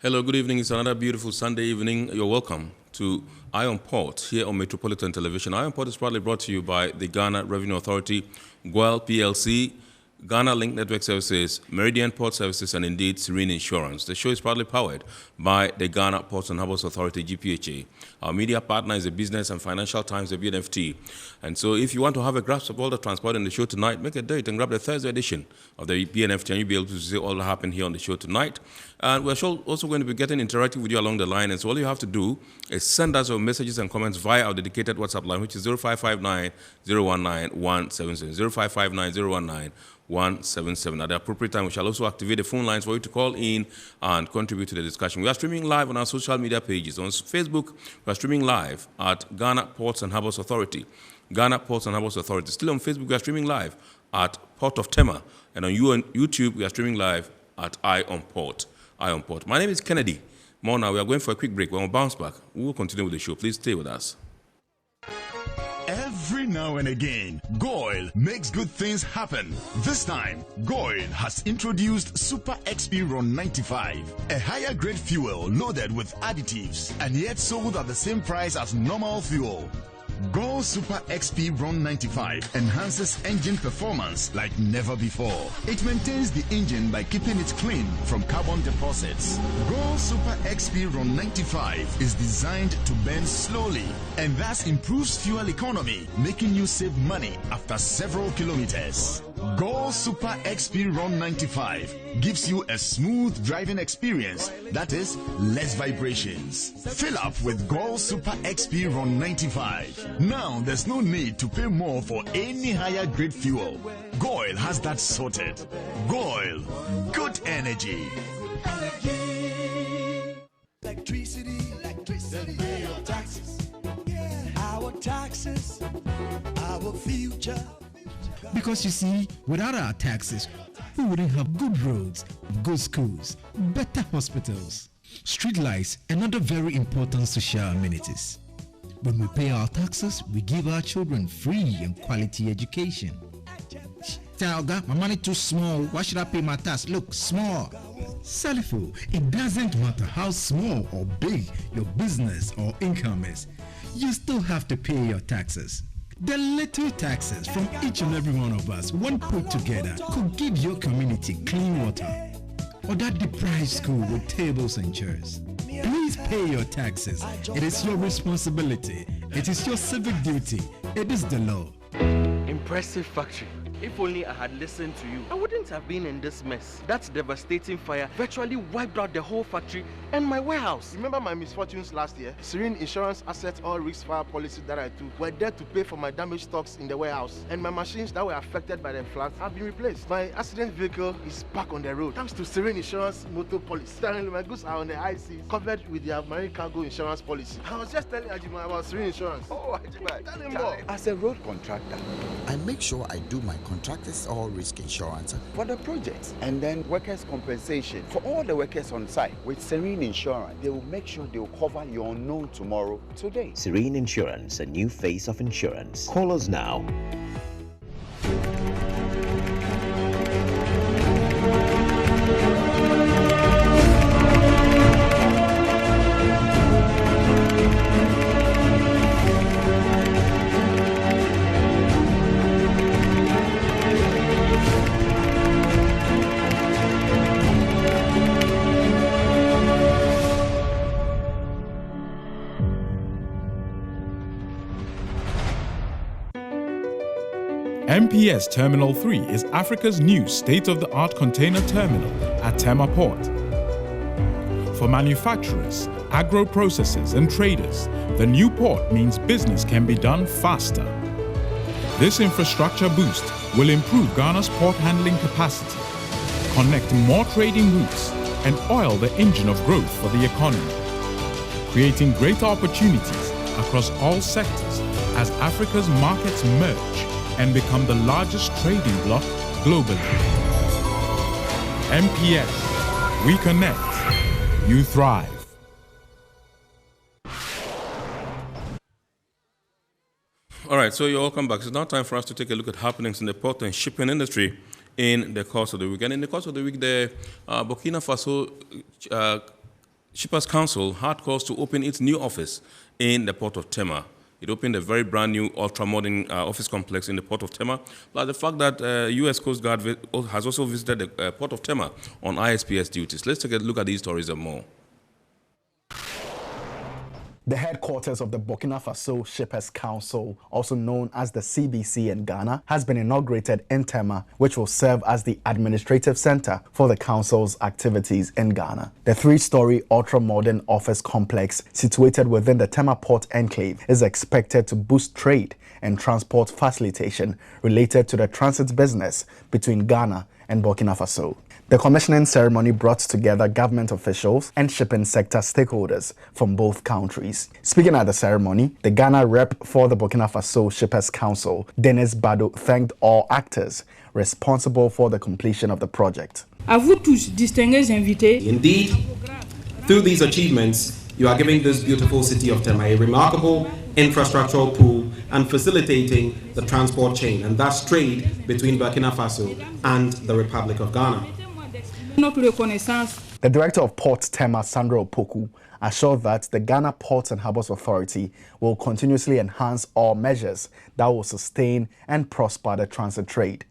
Hello, good evening. It's another beautiful Sunday evening. You're welcome to Iron Port here on Metropolitan Television. Iron Port is proudly brought to you by the Ghana Revenue Authority, GWEL PLC, Ghana Link Network Services, Meridian Port Services, and indeed Serene Insurance. The show is proudly powered by the Ghana Ports and Harbours Authority, GPHA. Our media partner is the Business and Financial Times, the BNFT. And so if you want to have a grasp of all the transport in the show tonight, make a date and grab the Thursday edition of the BNFT, and you'll be able to see all that happened here on the show tonight. And we're also going to be getting interactive with you along the line. And so all you have to do is send us your messages and comments via our dedicated WhatsApp line, which is 0559 019 177. 0559 019 177. At the appropriate time, we shall also activate the phone lines for you to call in and contribute to the discussion. We are streaming live on our social media pages. On Facebook, we are streaming live at Ghana Ports and Harbours Authority. Ghana Ports and Harbours Authority. Still on Facebook, we are streaming live at Port of Tema. And on YouTube, we are streaming live at Iron Port. Iron Port. My name is Kennedy. More now, we are going for a quick break. When we bounce back, we will continue with the show. Please stay with us. Every now and again, GWEL makes good things happen. This time, GWEL has introduced Super XP Ron 95, a higher grade fuel loaded with additives and yet sold at the same price as normal fuel. GWEL Super XP Ron 95 enhances engine performance like never before. It maintains the engine by keeping it clean from carbon deposits. GWEL Super XP Ron 95 is designed to burn slowly and thus improves fuel economy, making you save money after several kilometers. GWEL Super XP Ron 95 gives you a smooth driving experience, that is, less vibrations. Fill up with GWEL Super XP Ron 95. Now there's no need to pay more for any higher grade fuel. GWEL has that sorted. GWEL, good energy. Electricity, then pay your taxes. Our taxes, our future. Because you see, without our taxes, we wouldn't have good roads, good schools, better hospitals, street lights, and other very important social amenities. When we pay our taxes, we give our children free and quality education. Talga, my money too small. Why should I pay my tax? Look, small. Salifo, it doesn't matter how small or big your business or income is. You still have to pay your taxes. The little taxes from each and every one of us, when put together, could give your community clean water or that deprived school with tables and chairs. Please pay your taxes. It is your responsibility. It is your civic duty. It is the law. Impressive factory. If only I had listened to you, I wouldn't have been in this mess. That devastating fire virtually wiped out the whole factory and my warehouse. Remember my misfortunes last year? Serene Insurance Asset All Risk Fire policy that I took were there to pay for my damaged stocks in the warehouse. And my machines that were affected by the flood have been replaced. My accident vehicle is back on the road thanks to Serene Insurance motor policy. Currently, my goods are on the high seas, covered with their marine cargo insurance policy. I was just telling Ajima about Serene Insurance. Oh, Ajima. Tell him more. As a road contractor, I make sure I do my contractors all risk insurance for the project and then workers' compensation for all the workers on site. With Serene Insurance, they will make sure they will cover your unknown tomorrow today. Serene Insurance, a new face of insurance. Call us now. MPS Terminal 3 is Africa's new state-of-the-art container terminal at Tema Port. For manufacturers, agro-processors and traders, the new port means business can be done faster. This infrastructure boost will improve Ghana's port handling capacity, connect more trading routes, and oil the engine of growth for the economy, creating greater opportunities across all sectors as Africa's markets merge and become the largest trading bloc globally. MPS, we connect, you thrive. All right, so you're welcome back. It's now time for us to take a look at happenings in the port and shipping industry in the course of the week. And in the course of the week, the Burkina Faso Shippers Council had cause to open its new office in the port of Tema. It opened a very brand new, ultra-modern office complex in the port of Tema. But the fact that U.S. Coast Guard has also visited the port of Tema on ISPS duties. Let's take a look at these stories and more. The headquarters of the Burkina Faso Shippers Council, also known as the CBC in Ghana, has been inaugurated in Tema, which will serve as the administrative center for the council's activities in Ghana. The three-story ultra-modern office complex situated within the Tema Port Enclave is expected to boost trade and transport facilitation related to the transit business between Ghana and Burkina Faso. The commissioning ceremony brought together government officials and shipping sector stakeholders from both countries. Speaking at the ceremony, the Ghana rep for the Burkina Faso Shippers Council, Dennis Bado, thanked all actors responsible for the completion of the project. À vous tous, distingués invités. Indeed, through these achievements, you are giving this beautiful city of Tema a remarkable infrastructural pool and facilitating the transport chain and thus trade between Burkina Faso and the Republic of Ghana. The director of Port Tema, Sandra Opoku, assured that the Ghana Ports and Harbours Authority will continuously enhance all measures that will sustain and prosper the transit trade.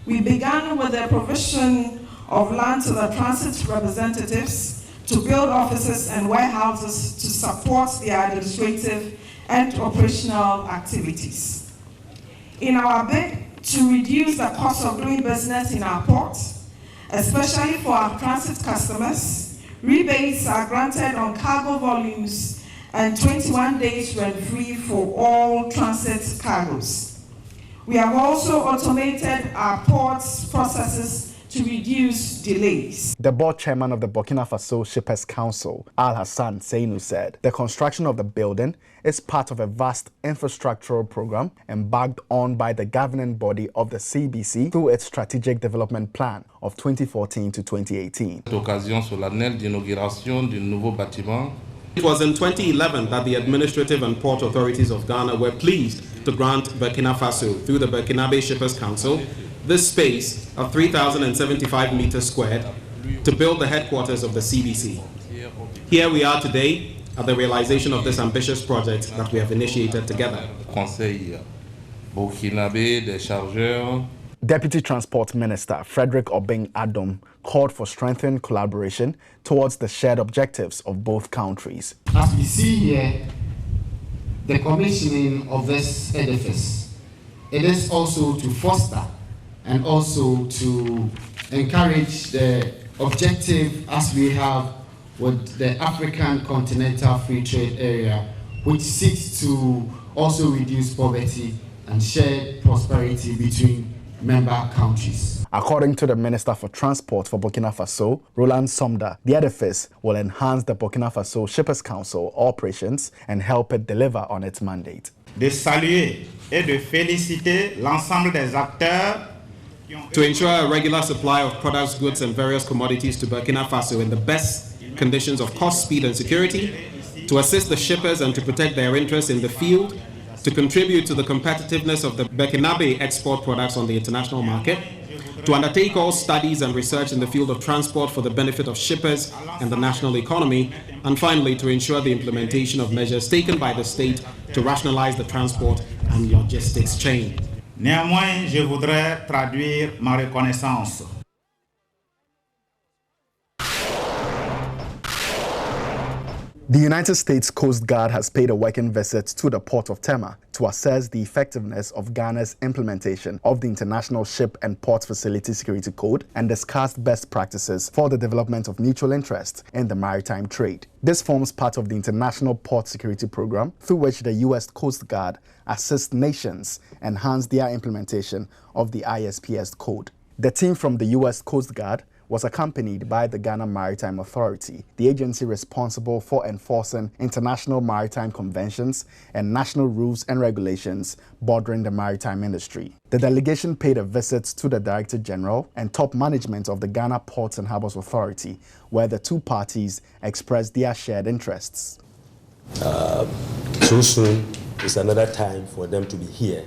We began with the provision of land to the transit representatives to build offices and warehouses to support their administrative and operational activities. In our bid to reduce the cost of doing business in our ports, especially for our transit customers, rebates are granted on cargo volumes and 21 days rent-free for all transit cargoes. We have also automated our ports processes to reduce delays. The board chairman of the Burkina Faso Shippers Council, Al Hassan Seinu, said the construction of the building is part of a vast infrastructural program embarked on by the governing body of the CBC through its strategic development plan of 2014 to 2018. It was in 2011 that the administrative and port authorities of Ghana were pleased to grant Burkina Faso, through the Burkinabe Shippers Council, this space of 3,075 meters squared to build the headquarters of the CBC. Here we are today at the realization of this ambitious project that we have initiated together. Deputy Transport Minister Frederick Obeng Adom called for strengthened collaboration towards the shared objectives of both countries. As we see here, the commissioning of this edifice, it is also to foster and also to encourage the objective as we have with the African Continental Free Trade Area, which seeks to also reduce poverty and share prosperity between member countries. According to the Minister for Transport for Burkina Faso, Roland Somda, the edifice will enhance the Burkina Faso Shippers Council operations and help it deliver on its mandate. De saluer et de féliciter l'ensemble des acteurs to ensure a regular supply of products, goods and various commodities to Burkina Faso in the best conditions of cost, speed and security, to assist the shippers and to protect their interests in the field, to contribute to the competitiveness of the Burkinabe export products on the international market, to undertake all studies and research in the field of transport for the benefit of shippers and the national economy, and finally to ensure the implementation of measures taken by the state to rationalize the transport and logistics chain. Néanmoins, je voudrais traduire ma reconnaissance. The United States Coast Guard has paid a working visit to the port of Tema to assess the effectiveness of Ghana's implementation of the International Ship and Port Facility Security Code and discussed best practices for the development of mutual interest in the maritime trade. This forms part of the International Port Security Program, through which the U.S. Coast Guard assists nations enhance their implementation of the ISPS code. The team from the U.S. Coast Guard was accompanied by the Ghana Maritime Authority, the agency responsible for enforcing international maritime conventions and national rules and regulations bordering the maritime industry. The delegation paid a visit to the Director General and top management of the Ghana Ports and Harbours Authority, where the two parties expressed their shared interests. So soon is another time for them to be here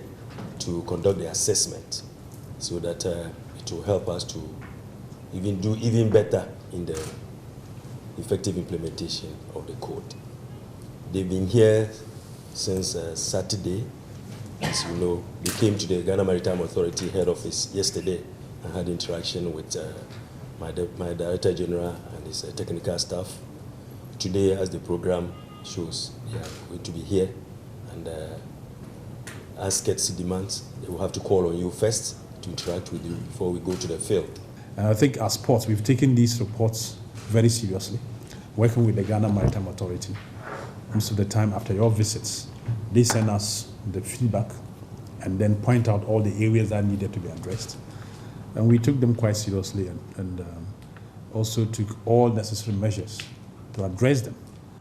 to conduct the assessment, so that it will help us to do even better in effective implementation of the code. They've been here since Saturday. As you know, they came to the Ghana Maritime Authority head office yesterday and had interaction with my Director General and his technical staff. Today, as the program shows, they are going to be here, and as KETC demands, they will have to call on you first to interact with you before we go to the field. I think as ports, we've taken these reports very seriously, working with the Ghana Maritime Authority. Most of the time after your visits, they send us the feedback and then point out all the areas that needed to be addressed. And we took them quite seriously and also took all necessary measures to address them.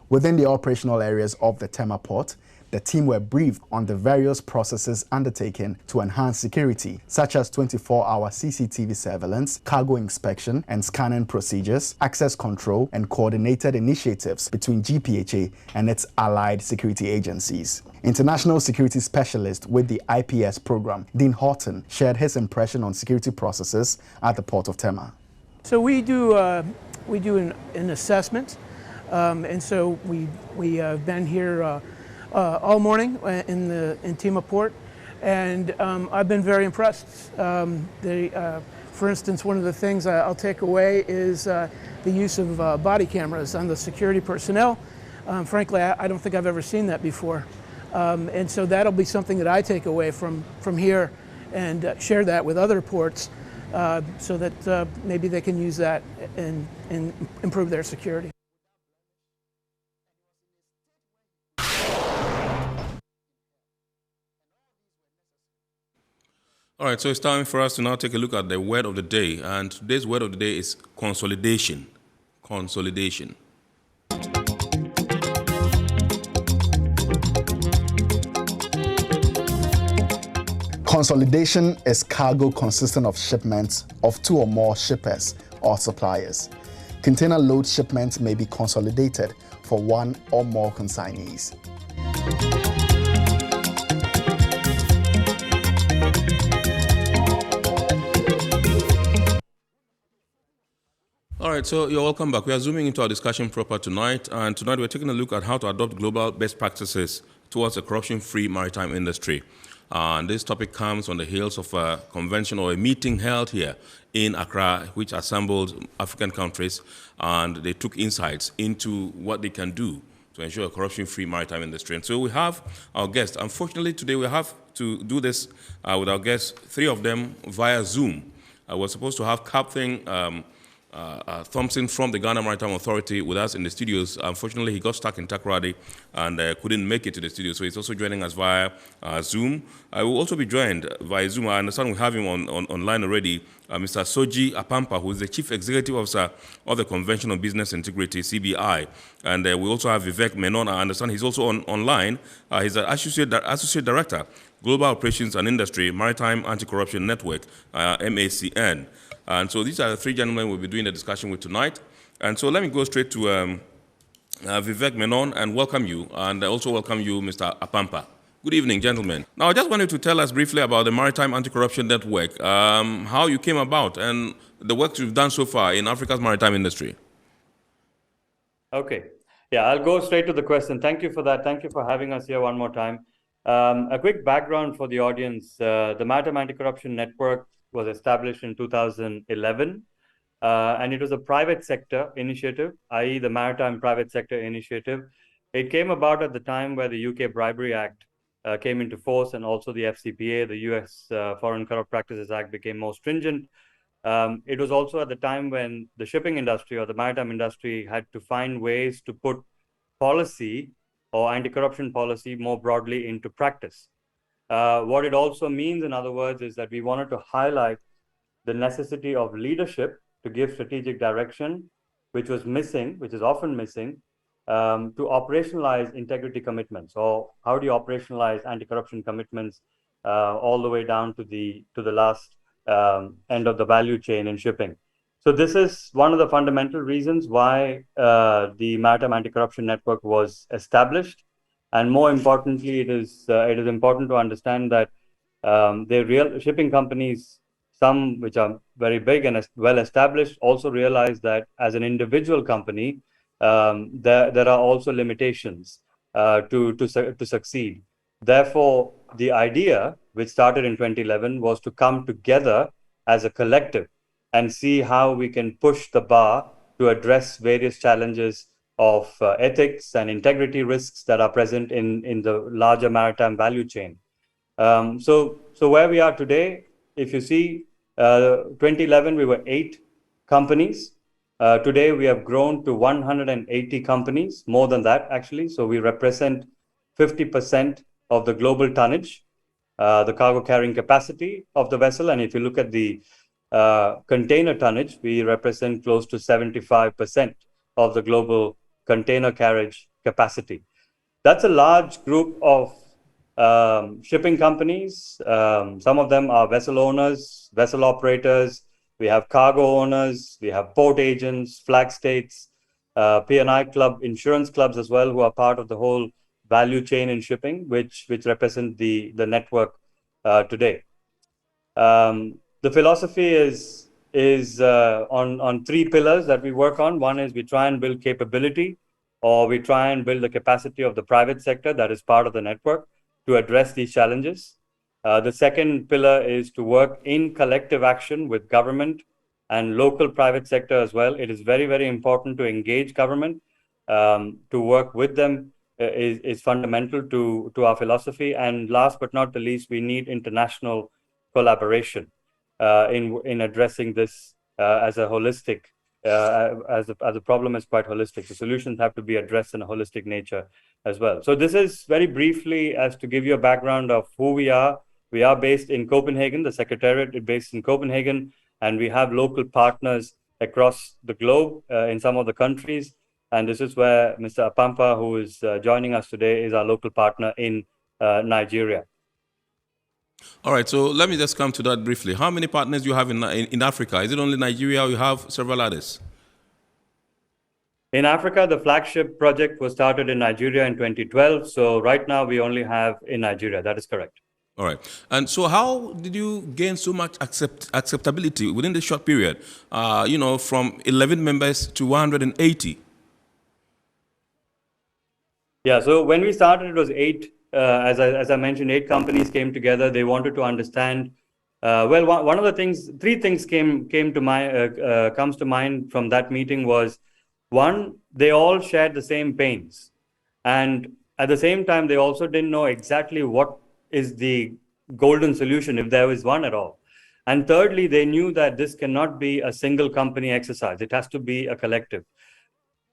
Within the operational areas of the Tema port, the team were briefed on the various processes undertaken to enhance security, such as 24-hour CCTV surveillance, cargo inspection and scanning procedures, access control, and coordinated initiatives between GPHA and its allied security agencies. International security specialist with the ISPS program, Dean Horton, shared his impression on security processes at the port of Tema. So we do an assessment, and so we have been here all morning in Tema port, and I've been very impressed. For instance, one of the things I'll take away is the use of body cameras on the security personnel. Frankly, I don't think I've ever seen that before, and so that'll be something that I take away from here and share that with other ports so that maybe they can use that and improve their security. All right, so it's time for us to now take a look at the word of the day. And today's word of the day is consolidation. Consolidation. Consolidation is cargo consisting of shipments of two or more shippers or suppliers. Container load shipments may be consolidated for one or more consignees. All right, so you're welcome back. We are zooming into our discussion proper tonight, and tonight we're taking a look at how to adopt global best practices towards a corruption-free maritime industry. And this topic comes on the heels of a convention or a meeting held here in Accra, which assembled African countries, and they took insights into what they can do to ensure a corruption-free maritime industry. And so we have our guests. Unfortunately, today we have to do this with our guests, three of them via Zoom. We're supposed to have Captain Thompson from the Ghana Maritime Authority with us in the studios. Unfortunately, he got stuck in Takoradi and couldn't make it to the studio, so he's also joining us via Zoom. I will also be joined via Zoom. I understand we have him online already, Mr. Soji Apampa, who is the Chief Executive Officer of the Convention on Business Integrity, CBI. And we also have Vivek Menon. I understand he's also online. He's an Associate Director, Global Operations and Industry, Maritime Anti-Corruption Network, MACN. And so these are the three gentlemen we'll be doing the discussion with tonight. And so let me go straight to Vivek Menon and welcome you, and also welcome you, Mr. Apampa. Good evening, gentlemen. Now, I just wanted to tell us briefly about the Maritime Anti-Corruption Network, how you came about, and the work you've done so far in Africa's maritime industry. Okay. Yeah, I'll go straight to the question. Thank you for that. Thank you for having us here one more time. A quick background for the audience. The Maritime Anti-Corruption Network was established in 2011, and it was a private sector initiative, i.e. the Maritime Private Sector Initiative. It came about at the time where the UK Bribery Act came into force, and also the FCPA, the US Foreign Corrupt Practices Act, became more stringent. It was also at the time when the shipping industry or the maritime industry had to find ways to put policy or anti-corruption policy more broadly into practice. What it also means, in other words, is that we wanted to highlight the necessity of leadership to give strategic direction, which was missing, which is often missing, to operationalize integrity commitments, or how do you operationalize anti-corruption commitments all the way down to the last end of the value chain in shipping. So this is one of the fundamental reasons why the Maritime Anti-Corruption Network was established. And more importantly, it is important to understand that the real shipping companies, some which are very big and well established, also realize that as an individual company, there are also limitations to succeed. Therefore, the idea, which started in 2011, was to come together as a collective and see how we can push the bar to address various challenges of ethics and integrity risks that are present in the larger maritime value chain. So where we are today, if you see, 2011, we were 8 companies. Today, we have grown to 180 companies, more than that, actually. So we represent 50% of the global tonnage, the cargo carrying capacity of the vessel. And if you look at the container tonnage, we represent close to 75% of the global container carriage capacity. That's a large group of shipping companies. Some of them are vessel owners, vessel operators. We have cargo owners, we have port agents, flag states, P&I club, insurance clubs as well, who are part of the whole value chain in shipping, which represent the network today. The philosophy is on 3 pillars that we work on. One is we try and build capability, or we try and build the capacity of the private sector that is part of the network to address these challenges. The second pillar is to work in collective action with government and local private sector as well. It is very, very important to engage government. To work with them is fundamental to our philosophy. And last but not the least, we need international collaboration in addressing this as a holistic, as the problem is quite holistic. The solutions have to be addressed in a holistic nature as well. So this is very briefly as to give you a background of who we are. We are based in Copenhagen. The Secretariat is based in Copenhagen, and we have local partners across the globe in some of the countries. And this is where Mr. Apampa, who is joining us today, is our local partner in Nigeria. All right, so let me just come to that briefly. How many partners do you have in Africa? Is it only Nigeria, or you have several others? In Africa, the flagship project was started in Nigeria in 2012. So right now, we only have in Nigeria. That is correct. All right. And so how did you gain so much acceptability within this short period, from 11 members to 180? Yeah, so when we started, it was 8. As I mentioned, 8 companies came together. They wanted to understand. One of the things, 3 things comes to mind from that meeting was, one, they all shared the same pains, and at the same time, they also didn't know exactly what is the golden solution, if there is one at all. And thirdly, they knew that this cannot be a single company exercise. It has to be a collective.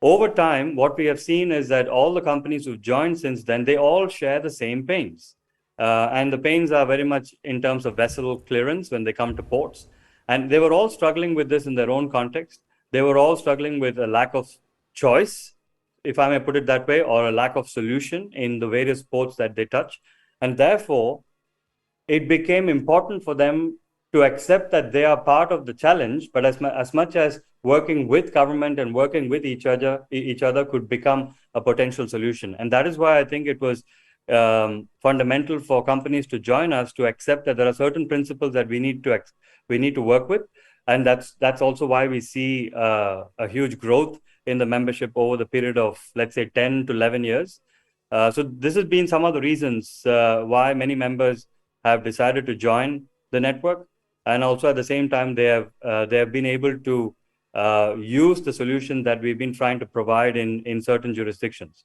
Over time, what we have seen is that all the companies who've joined since then, they all share the same pains. And the pains are very much in terms of vessel clearance when they come to ports. And they were all struggling with this in their own context. They were all struggling with a lack of choice, if I may put it that way, or a lack of solution in the various ports that they touch. And therefore, it became important for them to accept that they are part of the challenge, but as much as working with government and working with each other could become a potential solution. And that is why I think it was fundamental for companies to join us, to accept that there are certain principles that we need to work with. And that's also why we see a huge growth in the membership over the period of, let's say, 10 to 11 years. So this has been some of the reasons why many members have decided to join the network. And also at the same time, they have been able to use the solution that we've been trying to provide in certain jurisdictions.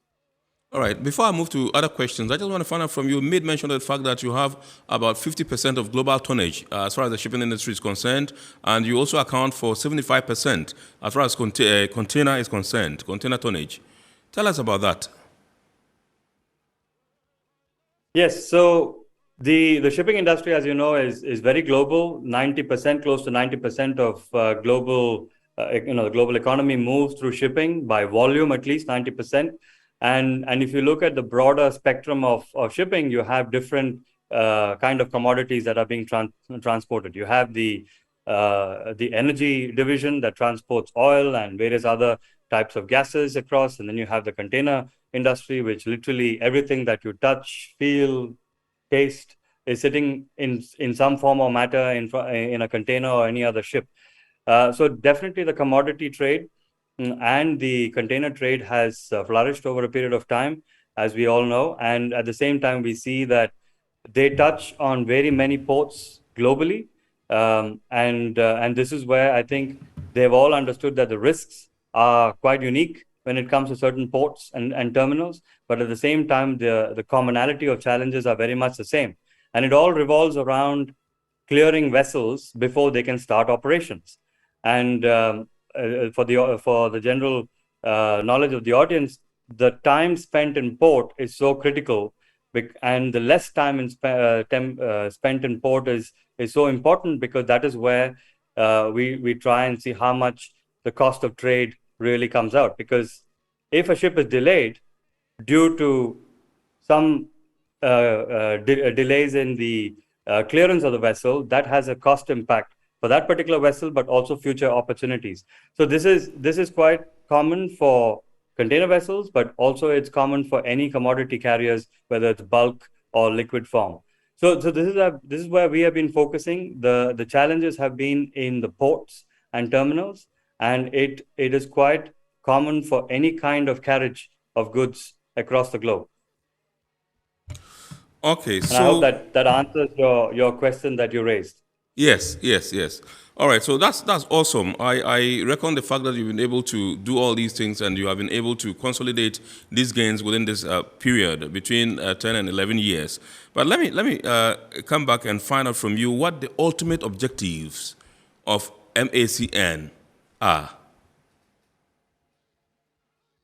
All right. Before I move to other questions, I just want to find out from you. You made mention of the fact that you have about 50% of global tonnage as far as the shipping industry is concerned, and you also account for 75% as far as container is concerned, container tonnage. Tell us about that. Yes. So the shipping industry, as you know, is very global. 90%, close to 90% of global, the global economy moves through shipping by volume, at least 90%. And if you look at the broader spectrum of shipping, you have different kind of commodities that are being transported. You have the energy division that transports oil and various other types of gases across, and then you have the container industry, which literally everything that you touch, feel, taste is sitting in some form or matter in a container or any other ship. So definitely the commodity trade. and the container trade has flourished over a period of time, as we all know. And at the same time, we see that they touch on very many ports globally. And this is where I think they've all understood that the risks are quite unique when it comes to certain ports and terminals. But at the same time, the commonality of challenges are very much the same. And it all revolves around clearing vessels before they can start operations. And for the general knowledge of the audience, the time spent in port is so critical, and the less time spent in port is so important, because that is where we try and see how much the cost of trade really comes out. Because if a ship is delayed due to some delays in the clearance of the vessel, that has a cost impact for that particular vessel, but also future opportunities. So this is quite common for container vessels, but also it's common for any commodity carriers, whether it's bulk or liquid form. So this is where we have been focusing. The challenges have been in the ports and terminals, and it is quite common for any kind of carriage of goods across the globe. Okay, and I hope that answers your question that you raised. Yes. All right, so that's awesome. I reckon the fact that you've been able to do all these things and you have been able to consolidate these gains within this period between 10 and 11 years. But let me come back and find out from you what the ultimate objectives of MACN are.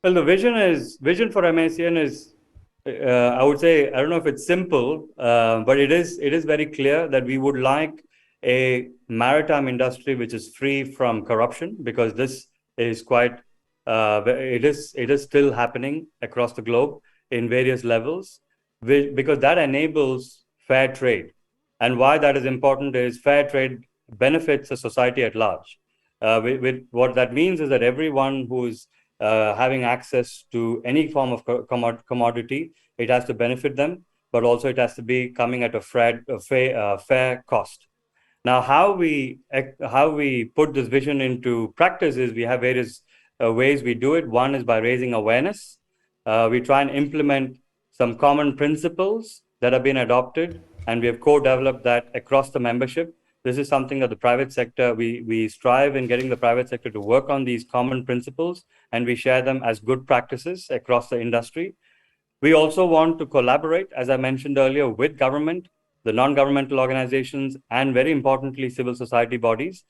Well, the vision for MACN is, I would say, I don't know if it's simple, but it is very clear that we would like a maritime industry which is free from corruption, because this is quite, it is still happening across the globe in various levels, because that enables fair trade. And why that is important is fair trade benefits the society at large. With what that means is that everyone who's having access to any form of commodity, it has to benefit them, but also it has to be coming at a fair cost. Now, how we put this vision into practice is we have various ways we do it. One is by raising awareness. We try and implement some common principles that have been adopted, and we have co-developed that across the membership. This is something that the private sector, we strive in getting the private sector to work on these common principles, and we share them as good practices across the industry. We also want to collaborate, as I mentioned earlier, with government, the non-governmental organizations, and very importantly, civil society bodies,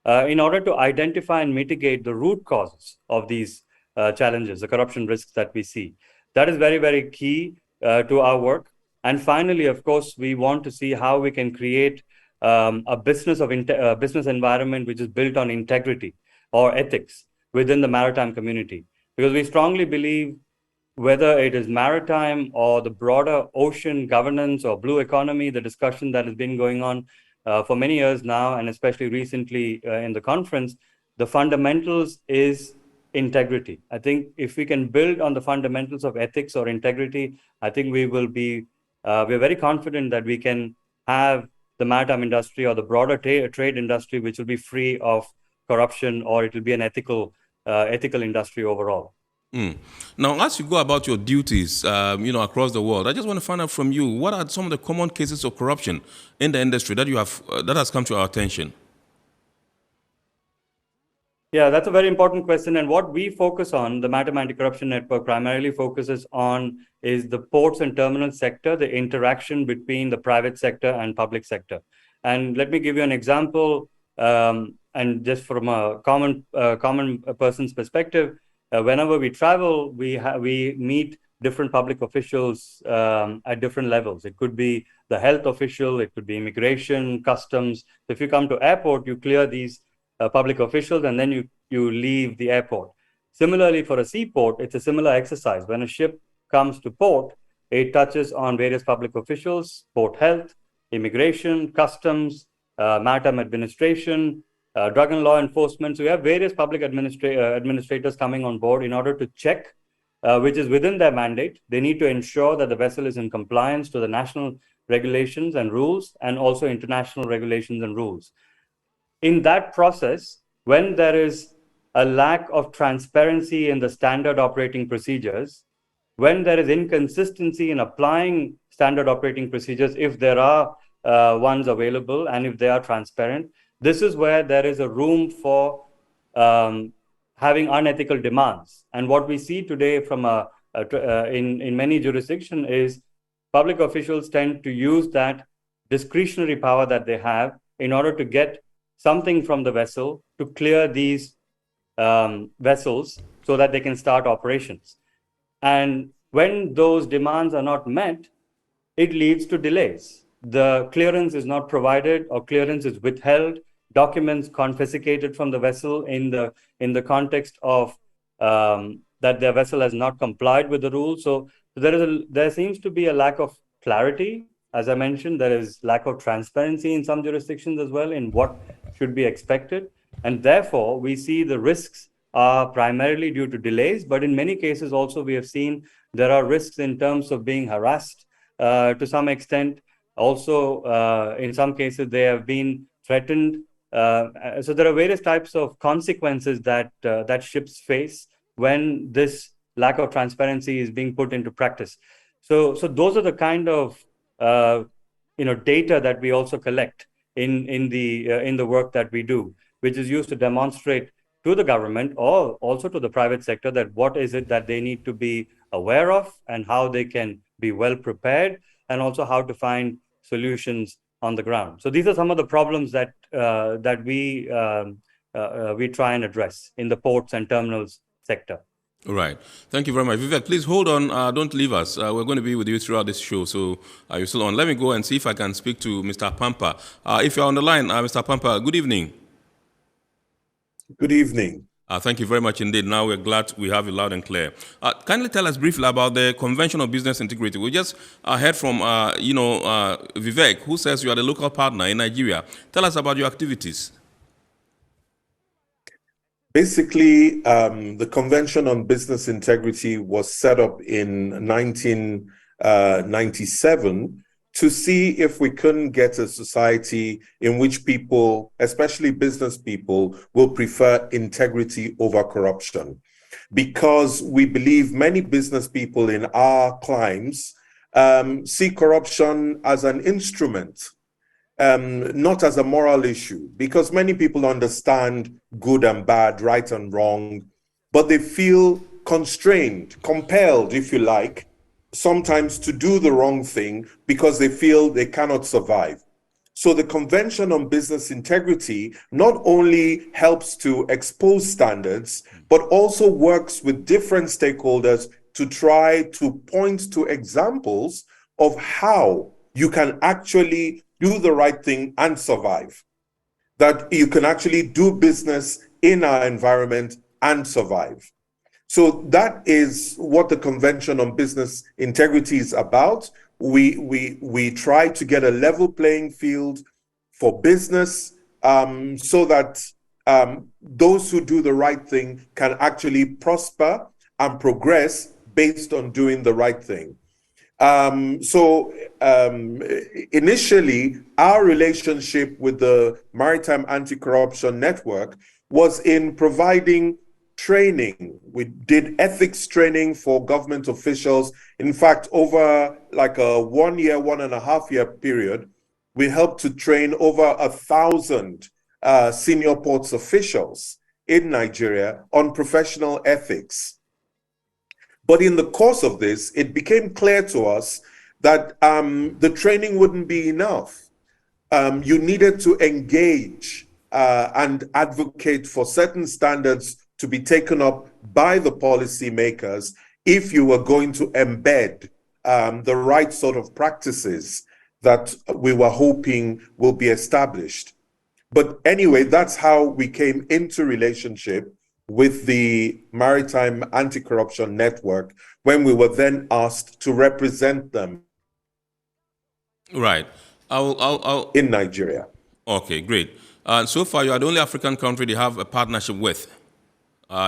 in order to identify and mitigate the root causes of these challenges, the corruption risks that we see. That is very, very key to our work. And finally, of course, we want to see how we can create a business environment which is built on integrity or ethics within the maritime community. Because we strongly believe, whether it is maritime or the broader ocean governance or blue economy, the discussion that has been going on for many years now, and especially recently in the conference, the fundamentals is integrity. I think if we can build on the fundamentals of ethics or integrity, I think we will be, we're very confident that we can have the maritime industry or the broader trade industry, which will be free of corruption, or it will be an ethical industry overall. Now, as you go about your duties, across the world, I just want to find out from you, what are some of the common cases of corruption in the industry that you have that has come to our attention? Yeah, that's a very important question. And what we focus on, the Maritime Anti-Corruption Network primarily focuses on is the ports and terminal sector, the interaction between the private sector and public sector. And let me give you an example, and just from a common person's perspective. Whenever we travel, we meet different public officials at different levels. It could be the health official, it could be immigration, customs. So if you come to airport, you clear these public officials, and then you leave the airport. Similarly, for a seaport, it's a similar exercise. When a ship comes to port, it touches on various public officials, port health, immigration, customs, maritime administration, drug and law enforcement. So we have various public administrators coming on board in order to check, which is within their mandate. They need to ensure that the vessel is in compliance to the national regulations and rules, and also international regulations and rules. In that process, when there is a lack of transparency in the standard operating procedures, when there is inconsistency in applying standard operating procedures, if there are ones available and if they are transparent, this is where there is a room for having unethical demands. And what we see today from in many jurisdictions is public officials tend to use that discretionary power that they have in order to get something from the vessel to clear these vessels so that they can start operations. And when those demands are not met, it leads to delays. The clearance is not provided, or clearance is withheld, documents confiscated from the vessel in the context of that their vessel has not complied with the rules. So there seems to be a lack of clarity. As I mentioned, there is lack of transparency in some jurisdictions as well in what should be expected. And therefore, we see the risks are primarily due to delays, but in many cases also we have seen there are risks in terms of being harassed to some extent. Also, in some cases, they have been threatened. So there are various types of consequences that that ships face when this lack of transparency is being put into practice. So those are the kind of data that we also collect in the work that we do, which is used to demonstrate to the government or also to the private sector that what is it that they need to be aware of and how they can be well prepared, and also how to find solutions on the ground. So these are some of the problems that that we try and address in the ports and terminals sector. Right. Thank you very much. Vivek, please hold on. Don't leave us. We're going to be with you throughout this show, so you're still on. Let me go and see if I can speak to Mr. Pampa. If you're on the line, Mr. Pampa, good evening. Good evening. Thank you very much indeed. Now we're glad we have you loud and clear. Kindly tell us briefly about the Convention on Business Integrity. We just heard from, Vivek, who says you are the local partner in Nigeria. Tell us about your activities. Basically, the Convention on Business Integrity was set up in 1997 to see if we couldn't get a society in which people, especially business people, will prefer integrity over corruption. Because we believe many business people in our climes see corruption as an instrument, not as a moral issue, because many people understand good and bad, right and wrong, but they feel constrained, compelled, if you like, sometimes to do the wrong thing because they feel they cannot survive. So the Convention on Business Integrity not only helps to expose standards, but also works with different stakeholders to try to point to examples of how you can actually do the right thing and survive. That you can actually do business in our environment and survive. So that is what the Convention on Business Integrity is about. We try to get a level playing field for business so that those who do the right thing can actually prosper and progress based on doing the right thing. Initially, our relationship with the Maritime Anti-Corruption Network was in providing training. We did ethics training for government officials. In fact, over like a 1 year, 1.5 year period, we helped to train over 1,000 senior ports officials in Nigeria on professional ethics. But in the course of this, it became clear to us that the training wouldn't be enough. You needed to engage and advocate for certain standards to be taken up by the policymakers if you were going to embed the right sort of practices that we were hoping will be established. But anyway, that's how we came into relationship with the Maritime Anti-Corruption Network when we were then asked to represent them. Right. In Nigeria. Okay, great. So far, you are the only African country they have a partnership with,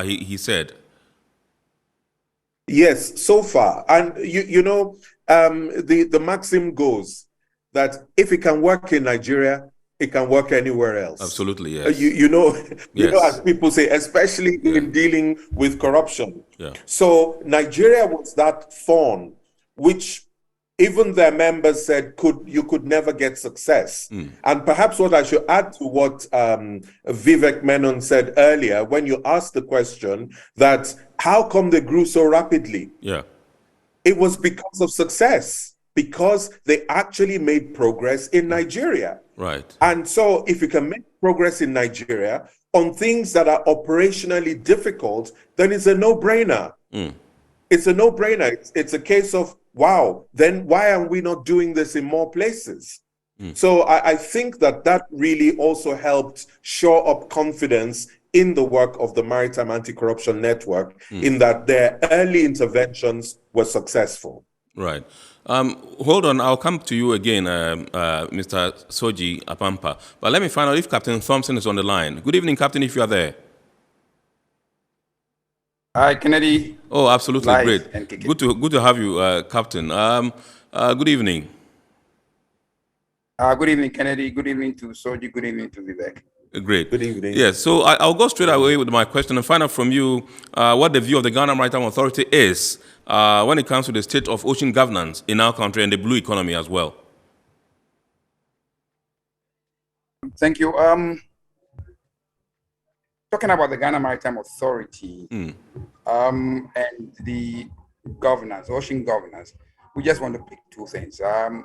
he said. Yes, so far. And the maxim goes that if it can work in Nigeria, it can work anywhere else. Absolutely, yes. You know, Yes. as people say, especially in dealing with corruption. Yeah. So Nigeria was that thorn, which even their members said you could never get success. And perhaps what I should add to what Vivek Menon said earlier, when you asked the question that how come they grew so rapidly? Yeah. It was because of success, because they actually made progress in Nigeria. Right. And so if you can make progress in Nigeria on things that are operationally difficult, then it's a no-brainer. It's a no-brainer. It's a case of, wow, then why are we not doing this in more places? So I think that really also helped shore up confidence in the work of the Maritime Anti-Corruption Network, in that their early interventions were successful. Right. Hold on, I'll come to you again, Mr. Soji Apampa. But let me find out if Captain Thompson is on the line. Good evening, Captain, if you are there. Hi, Kennedy. Oh, absolutely, Live great. and kicking. Good to have you, Captain. Good evening. Good evening, Kennedy. Good evening to Soji. Good evening to Vivek. Great. Good evening. Yes, so I'll go straight away with my question and find out from you what the view of the Ghana Maritime Authority is when it comes to the state of ocean governance in our country and the blue economy as well. Thank you. Talking about the Ghana Maritime Authority and the governance, ocean governance, we just want to pick two things. The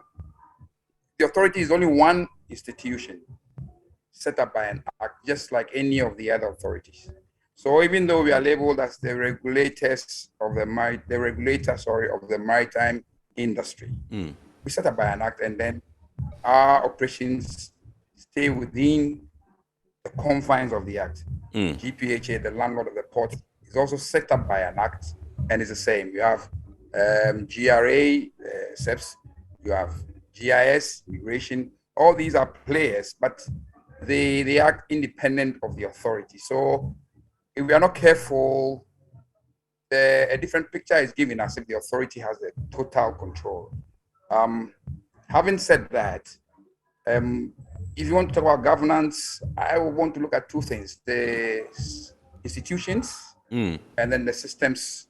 authority is only one institution set up by an act, just like any of the other authorities. So even though we are labeled as the regulators of the maritime industry, we set up by an act, and then our operations stay within the confines of the act. GPHA, the landlord of the port, is also set up by an act, and it's the same. You have GRA, SEPS, you have GIS, immigration. All these are players, but they act independent of the authority. So if we are not careful, a different picture is given as if the authority has the total control. Having said that, if you want to talk about governance, I would want to look at two things: the institutions and then the systems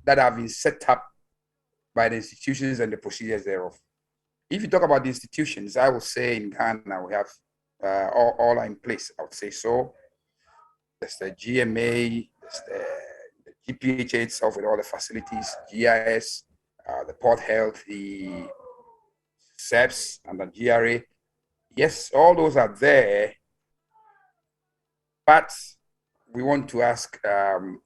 that have been set up by the institutions and the procedures thereof. If you talk about the institutions, I would say in Ghana we have all are in place. I would say so. There's the GMA, there's the GPHA itself with all the facilities, GIS, the port health, the SEPS, and the GRA. Yes, all those are there, but we want to ask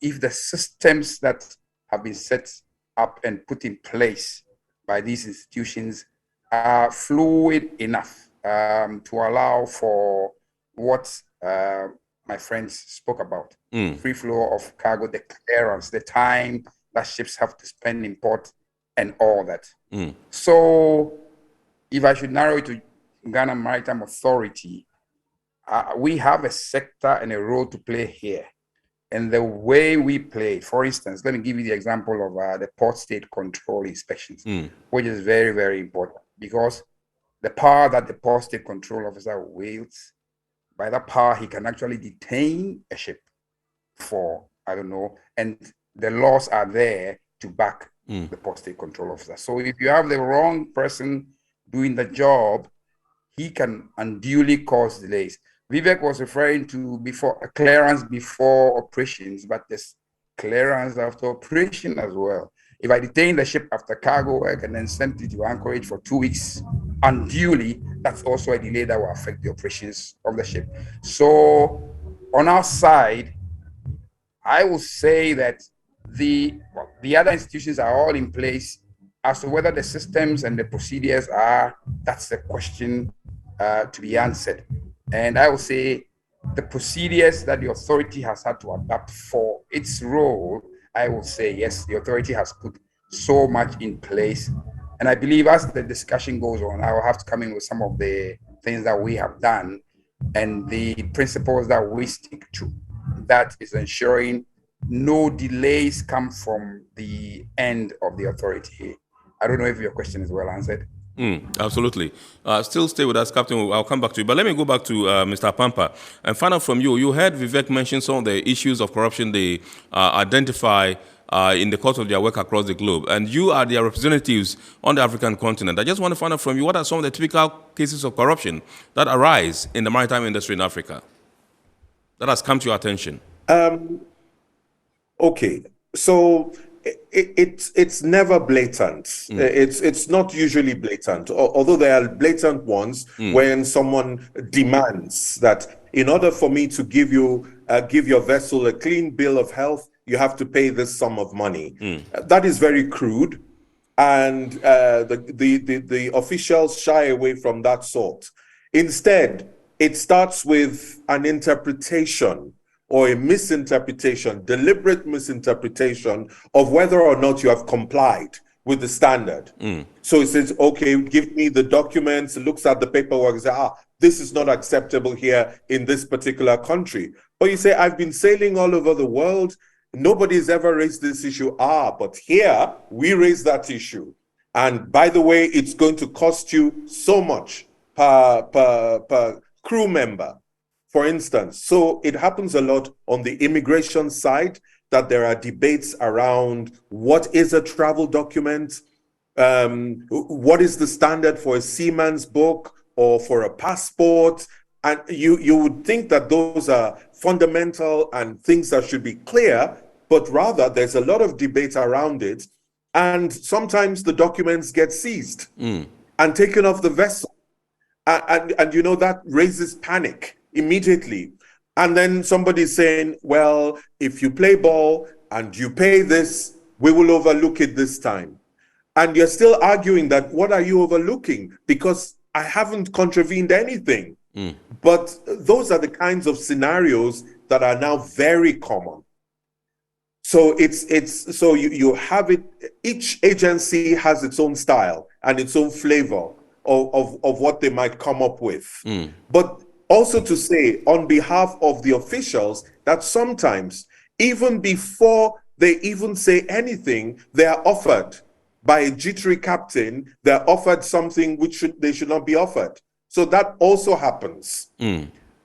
if the systems that have been set up and put in place by these institutions are fluid enough to allow for what my friends spoke about, free flow of cargo, the clearance, the time that ships have to spend in port, and all that. So if I should narrow it to Ghana Maritime Authority, we have a sector and a role to play here. And the way we play, for instance, let me give you the example of the port state control inspections, which is very, very important, because the power that the port state control officer wields, by that power, he can actually detain a ship for, I don't know, and the laws are there to back the port state control officer. So if you have the wrong person doing the job, he can unduly cause delays. Vivek was referring to clearance before operations, but there's clearance after operation as well. If I detain the ship after cargo work and then send it to anchorage for 2 weeks unduly, that's also a delay that will affect the operations of the ship. So on our side, I will say that the other institutions are all in place. As to whether the systems and the procedures are, that's the question to be answered. And I will say the procedures that the authority has had to adapt for its role, I will say, yes, the authority has put so much in place. And I believe as the discussion goes on, I will have to come in with some of the things that we have done and the principles that we stick to. That is ensuring no delays come from the end of the authority. I don't know if your question is well answered. Absolutely. Still stay with us, Captain. I'll come back to you. But let me go back to Mr. Pampa and find out from you. You heard Vivek mention some of the issues of corruption they identify in the course of their work across the globe. And you are their representatives on the African continent. I just want to find out from you, what are some of the typical cases of corruption that arise in the maritime industry in Africa that has come to your attention? Okay. So it's never blatant. It's not usually blatant, although there are blatant ones when someone demands that in order for me to give your vessel a clean bill of health, you have to pay this sum of money. That is very crude, and the officials shy away from that sort. Instead, it starts with an interpretation or a misinterpretation, deliberate misinterpretation of whether or not you have complied with the standard. So it says, okay, give me the documents, looks at the paperwork, says, this is not acceptable here in this particular country. Or you say, I've been sailing all over the world, nobody's ever raised this issue. But here, we raise that issue. And by the way, it's going to cost you so much per crew member, for instance. So it happens a lot on the immigration side that there are debates around what is a travel document, what is the standard for a seaman's book or for a passport. And you would think that those are fundamental and things that should be clear, but rather there's a lot of debate around it. And sometimes the documents get seized and taken off the vessel. And that raises panic immediately. And then somebody's saying, well, if you play ball and you pay this, we will overlook it this time. And you're still arguing that, what are you overlooking? Because I haven't contravened anything. But those are the kinds of scenarios that are now very common. So so you have it, each agency has its own style and its own flavor of what they might come up with. But also to say on behalf of the officials that sometimes, even before they even say anything, they are offered by a jittery captain, they're offered something which they should not be offered. So that also happens.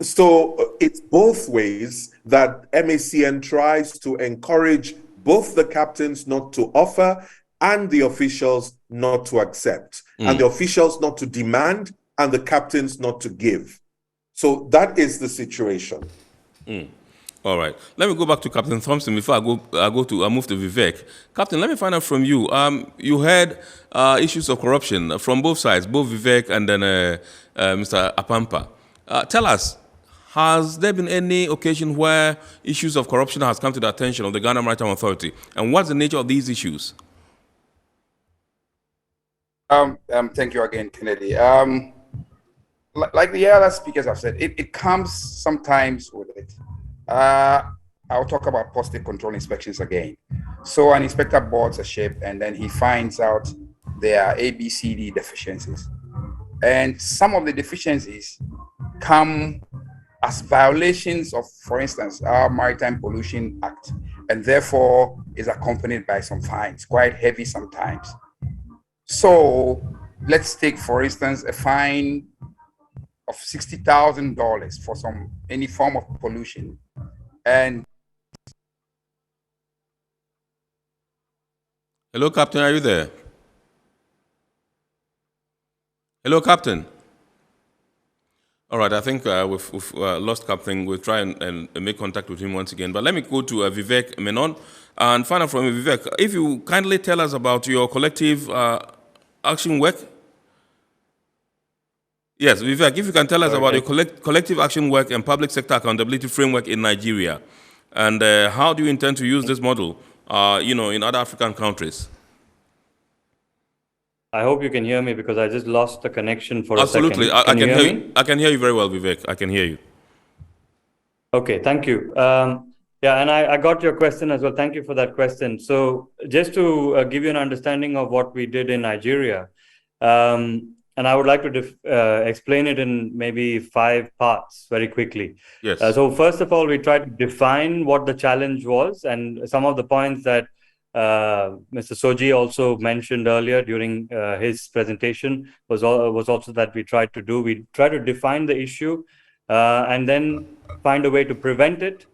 So it's both ways that MACN tries to encourage both the captains not to offer and the officials not to accept, and the officials not to demand and the captains not to give. So that is the situation. All right. Let me go back to Captain Thompson before I move to Vivek. Captain, let me find out from you. You had issues of corruption from both sides, both Vivek and then Mr. Apampa. Tell us, has there been any occasion where issues of corruption has come to the attention of the Ghana Maritime Authority? And what's the nature of these issues? Thank you again, Kennedy. Like the other speakers have said, it comes sometimes with it. I'll talk about positive control inspections again. So an inspector boards a ship and then he finds out there are A, B, C, D deficiencies. And some of the deficiencies come as violations of, for instance, our Maritime Pollution Act, and therefore is accompanied by some fines, quite heavy sometimes. So let's take, for instance, a fine of $60,000 for any form of pollution. And hello, Captain, are you there? Hello, Captain. All right, I think we've lost Captain. We'll try and make contact with him once again. But let me go to Vivek Menon and find out from Vivek, if you kindly tell us about your collective action work. Yes, Vivek, if you can tell us about your collective action work and public sector accountability framework in Nigeria, and how do you intend to use this model, in other African countries? I hope you can hear me because I just lost the connection for a second. Absolutely, I can hear you. I can hear you very well, Vivek. I can hear you. Okay, thank you. Yeah, and I got your question as well. Thank you for that question. So just to give you an understanding of what we did in Nigeria, and I would like to explain it in maybe 5 parts very quickly. Yes. So first of all, we tried to define what the challenge was and some of the points that Mr. Soji also mentioned earlier during his presentation was also that we tried to do. We try to define the issue and then find a way to prevent it,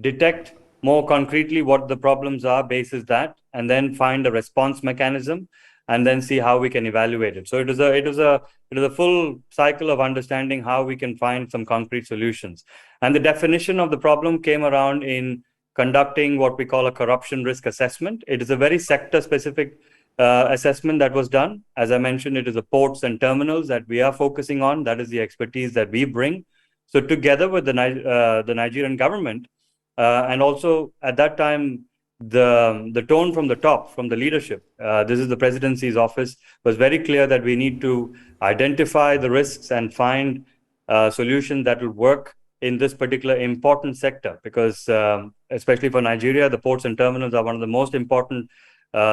detect more concretely what the problems are basis that, and then find a response mechanism, and then see how we can evaluate it. So it is a full cycle of understanding how we can find some concrete solutions. And the definition of the problem came around in conducting what we call a corruption risk assessment. It is a very sector-specific assessment that was done. As I mentioned, it is the ports and terminals that we are focusing on. That is the expertise that we bring. So together with the Nigerian government, and also at that time, the tone from the top, from the leadership, this is the presidency's office, was very clear that we need to identify the risks and find solutions that will work in this particular important sector, because especially for Nigeria, the ports and terminals are one of the most important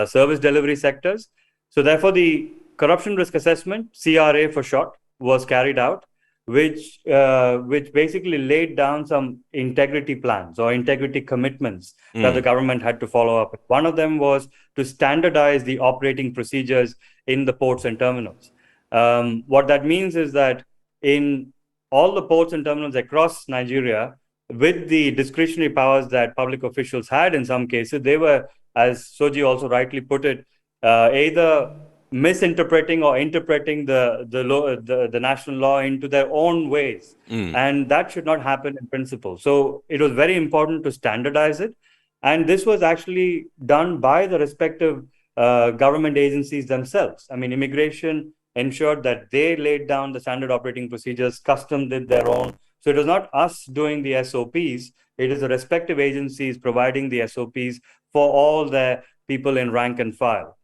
service delivery sectors. So therefore, the corruption risk assessment, CRA for short, was carried out, which basically laid down some integrity plans or integrity commitments that the government had to follow up. One of them was to standardize the operating procedures in the ports and terminals. What that means is that in all the ports and terminals across Nigeria, with the discretionary powers that public officials had in some cases, they were, as Soji also rightly put it, either misinterpreting or interpreting the national law into their own ways. And that should not happen in principle. So it was very important to standardize it. And this was actually done by the respective government agencies themselves. I mean, immigration ensured that they laid down the standard operating procedures, Customs did their own. So it was not us doing the SOPs, it is the respective agencies providing the SOPs for all their people in rank and file.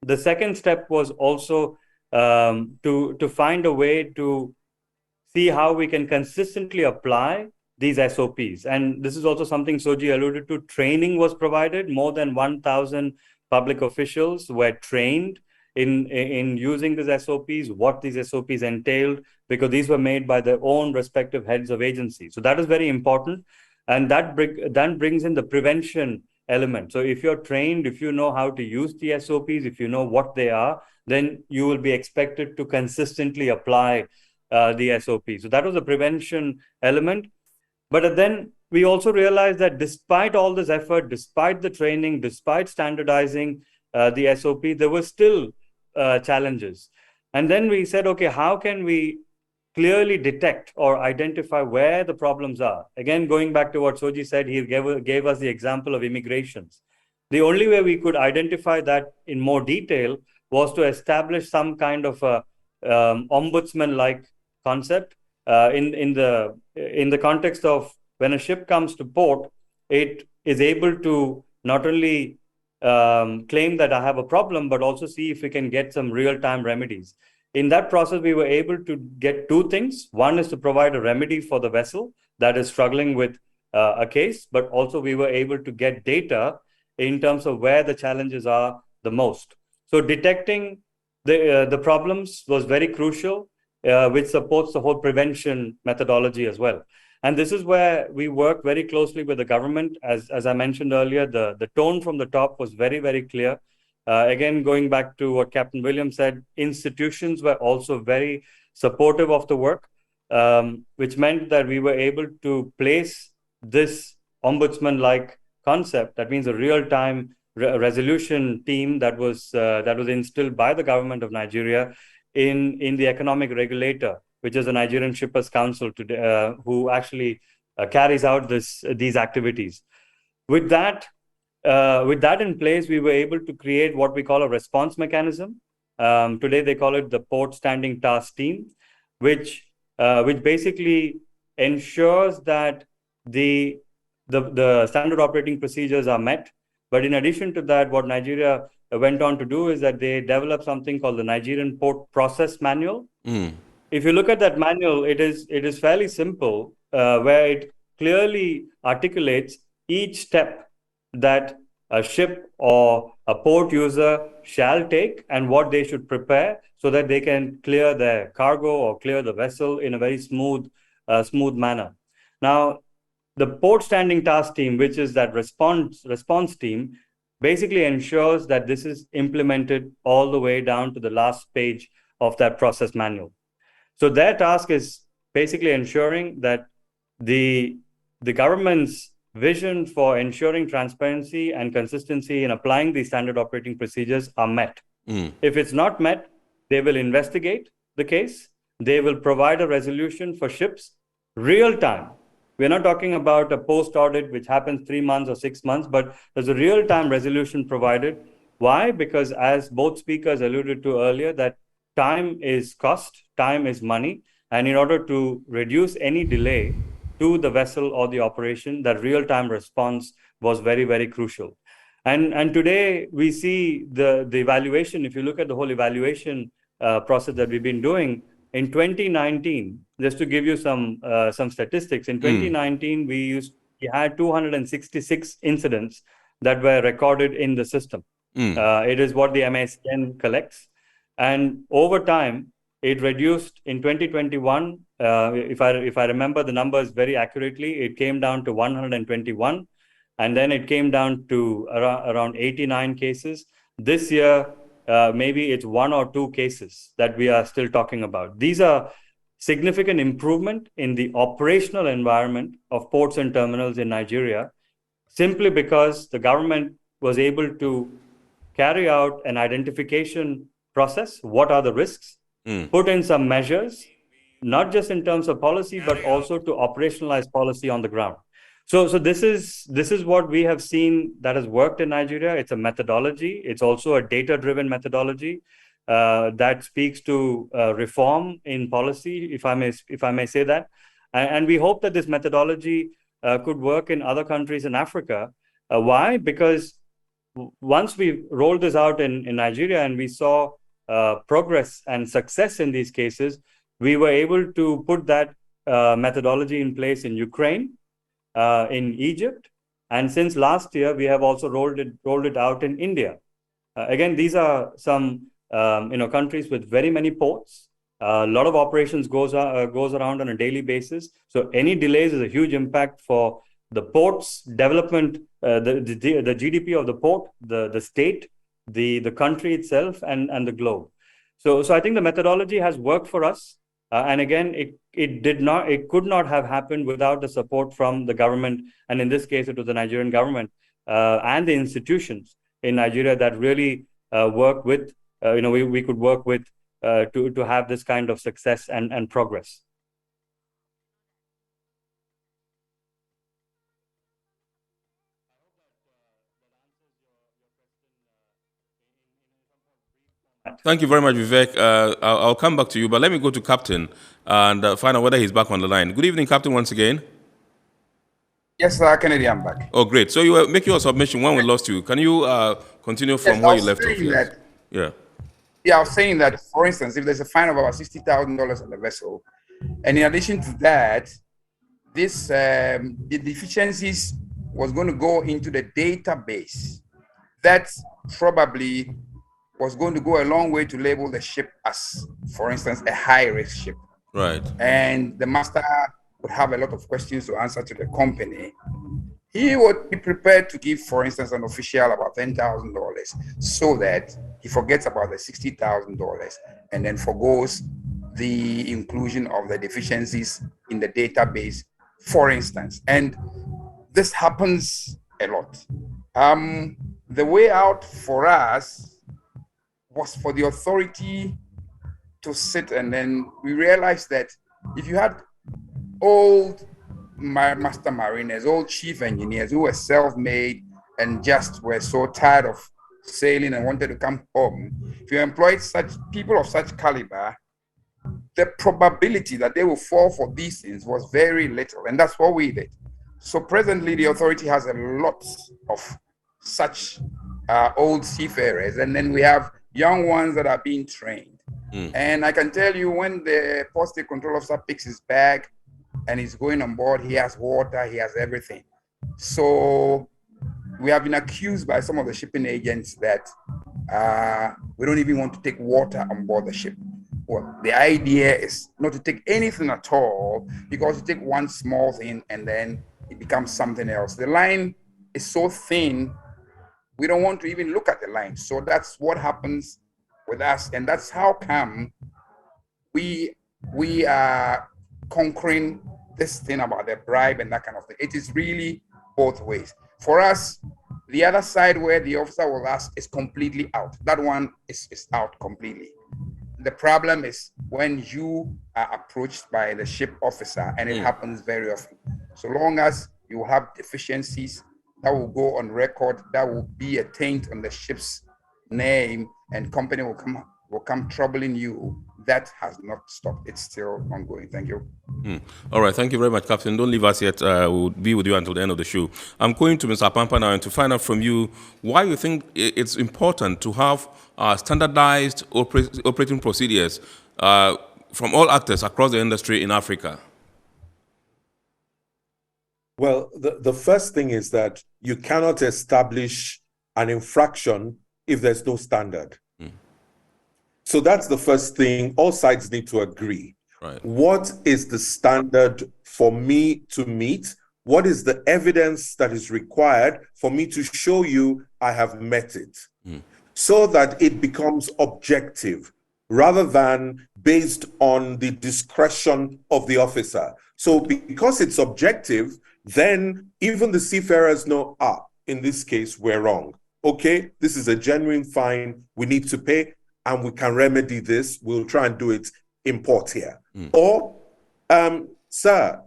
The second step was also to find a way to see how we can consistently apply these SOPs. And this is also something Soji alluded to. Training was provided. More than 1,000 public officials were trained in using these SOPs, what these SOPs entailed, because these were made by their own respective heads of agencies. So that is very important. And that then brings in the prevention element. So if you're trained, if you know how to use the SOPs, if you know what they are, then you will be expected to consistently apply the SOPs. So that was the prevention element. But then we also realized that despite all this effort, despite the training, despite standardizing the SOP, there were still challenges. And then we said, okay, how can we clearly detect or identify where the problems are? Again, going back to what Soji said, he gave us the example of immigrations. The only way we could identify that in more detail was to establish some kind of a ombudsman-like concept in the context of when a ship comes to port, it is able to not only claim that I have a problem, but also see if we can get some real-time remedies. In that process, we were able to get two things. One is to provide a remedy for the vessel that is struggling with a case, but also we were able to get data in terms of where the challenges are the most. So detecting the problems was very crucial, which supports the whole prevention methodology as well. And this is where we work very closely with the government. As I mentioned earlier, the tone from the top was very, very clear. Again, going back to what Captain Williams said, institutions were also very supportive of the work, which meant that we were able to place this ombudsman-like concept. That means a real-time resolution team that was instilled by the government of Nigeria in the economic regulator, which is the Nigerian Shippers Council, who actually carries out these activities. With that in place, we were able to create what we call a response mechanism. Today, they call it the Port Standing Task Team, which basically ensures that the standard operating procedures are met. But in addition to that, what Nigeria went on to do is that they developed something called the Nigerian Port Process Manual. If you look at that manual, it is fairly simple, where it clearly articulates each step that a ship or a port user shall take and what they should prepare so that they can clear their cargo or clear the vessel in a very smooth manner. Now, the Port Standing Task Team, which is that response team, basically ensures that this is implemented all the way down to the last page of that process manual. So their task is basically ensuring that the government's vision for ensuring transparency and consistency in applying these standard operating procedures are met. If it's not met, they will investigate the case. They will provide a resolution for ships real time. We're not talking about a post-audit which happens 3 months or 6 months, but there's a real-time resolution provided. Why? Because as both speakers alluded to earlier, that time is cost, time is money, and in order to reduce any delay to the vessel or the operation, that real-time response was very, very crucial. And today we see the evaluation. If you look at the whole evaluation process that we've been doing, in 2019, just to give you some statistics, in 2019 we had 266 incidents that were recorded in the system. It is what the MACN collects, and over time it reduced. In 2021, if I remember the numbers very accurately, it came down to 121. And then it came down to around 89 cases. This year, maybe it's 1 or 2 cases that we are still talking about. These are significant improvement in the operational environment of ports and terminals in Nigeria, simply because the government was able to carry out an identification process. What are the risks? Put in some measures, not just in terms of policy, but also to operationalize policy on the ground. So this is what we have seen that has worked in Nigeria. It's a methodology. It's also a data-driven methodology that speaks to reform in policy, if I may say that. And we hope that this methodology could work in other countries in Africa. Why? Because once we rolled this out in Nigeria and we saw progress and success in these cases, we were able to put that methodology in place in Ukraine, in Egypt, and since last year we have also rolled it out in India. Again, these are some countries with very many ports. A lot of operations goes around on a daily basis. So any delays is a huge impact for the port's development, the GDP of the port, the state, the country itself, and the globe. So I think the methodology has worked for us. And again, it could not have happened without the support from the government, and in this case, it was the Nigerian government and the institutions in Nigeria that really work with. We could work with to have this kind of success and progress. Thank you very much, Vivek. I'll come back to you, but let me go to Captain and find out whether he's back on the line. Good evening, Captain, once again. Yes, sir, Kennedy, I'm back. Oh, great. So you were making your submission when we lost you. Can you continue from where you left off? Yes. Yeah, I was saying that, for instance, if there's a fine of about $60,000 on the vessel, and in addition to that, the deficiencies was going to go into the database. That probably was going to go a long way to label the ship as, for instance, a high-risk ship. Right. And the master would have a lot of questions to answer to the company. He would be prepared to give, for instance, an official about $10,000 so that he forgets about the $60,000 and then forgoes the inclusion of the deficiencies in the database, for instance. And this happens a lot. The way out for us was for the authority to sit, and then we realized that if you had old master mariners, old chief engineers who were self-made and just were so tired of sailing and wanted to come home, if you employed such people of such caliber, the probability that they will fall for these things was very little, and that's what we did. So presently the authority has a lot of such old seafarers, and then we have young ones that are being trained. And I can tell you, when the port state control officer picks his bag and he's going on board, he has water, he has everything. So we have been accused by some of the shipping agents that we don't even want to take water on board the ship. Well, the idea is not to take anything at all, because you take one small thing and then it becomes something else. The line is so thin We don't want to even look at the lines. So that's what happens with us. And that's how come we are conquering this thing about the bribe and that kind of thing. It is really both ways. For us, the other side where the officer will ask is completely out. That one is out completely. The problem is when you are approached by the ship officer, and it happens very often. So long as you have deficiencies that will go on record, that will be a taint on the ship's name, and company will come troubling you. That has not stopped. It's still ongoing. Thank you. All right. Thank you very much, Captain. Don't leave us yet. We'll be with you until the end of the show. I'm going to Mr. Pampa now and to find out from you why you think it's important to have standardized operating procedures from all actors across the industry in Africa. Well, the first thing is that you cannot establish an infraction if there's no standard. So that's the first thing. All sides need to agree. Right. What is the standard for me to meet? What is the evidence that is required for me to show you I have met it? So that it becomes objective rather than based on the discretion of the officer. So because it's objective, then even the seafarers know, in this case, we're wrong. Okay, this is a genuine fine we need to pay, and we can remedy this. We'll try and do it in port here. Or, sir,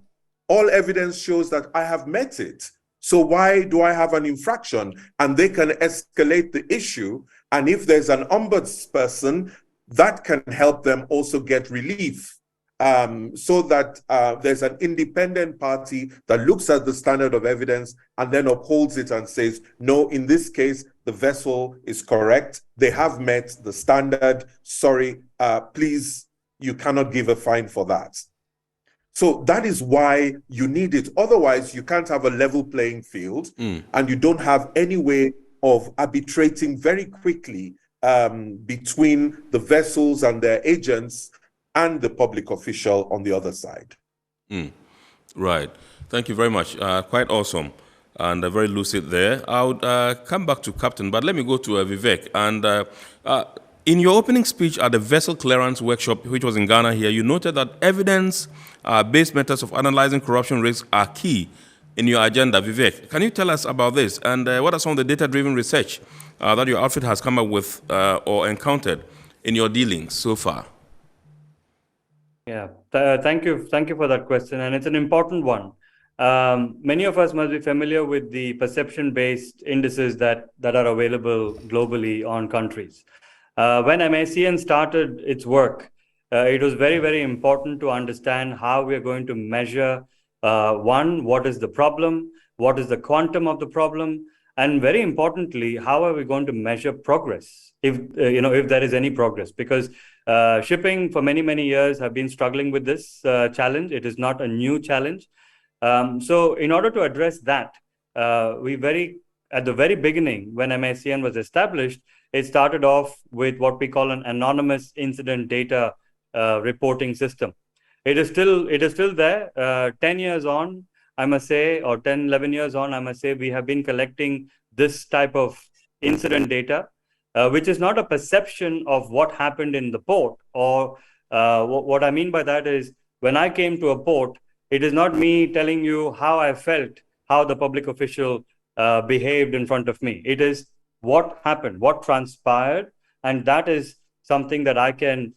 all evidence shows that I have met it. So why do I have an infraction? And they can escalate the issue. And if there's an ombudsperson, that can help them also get relief. So that there's an independent party that looks at the standard of evidence and then upholds it and says, no, in this case, the vessel is correct. They have met the standard. Sorry, please, you cannot give a fine for that. So that is why you need it. Otherwise, you can't have a level playing field and you don't have any way of arbitrating very quickly between the vessels and their agents and the public official on the other side. Right. Thank you very much. Quite awesome and very lucid there. I would come back to Captain, but let me go to Vivek. And in your opening speech at the Vessel Clearance Workshop, which was in Ghana here, you noted that evidence-based methods of analyzing corruption risks are key in your agenda. Vivek, can you tell us about this? And what are some of the data-driven research that your outfit has come up with or encountered in your dealings so far? Yeah, thank you for that question, and it's an important one. Many of us must be familiar with the perception-based indices that are available globally on countries. When MACN started its work, it was very, very important to understand how we are going to measure, one, what is the problem, what is the quantum of the problem, and very importantly, how are we going to measure progress, if there is any progress, because shipping for many, many years have been struggling with this challenge. It is not a new challenge. So in order to address that, at the very beginning, when MACN was established, it started off with what we call an anonymous incident data reporting system. It is still there. 10 years on, I must say, or 10, 11 years on, I must say, we have been collecting this type of incident data, which is not a perception of what happened in the port. Or what I mean by that is, when I came to a port, it is not me telling you how I felt, how the public official behaved in front of me. It is what happened, what transpired, and that is something that I can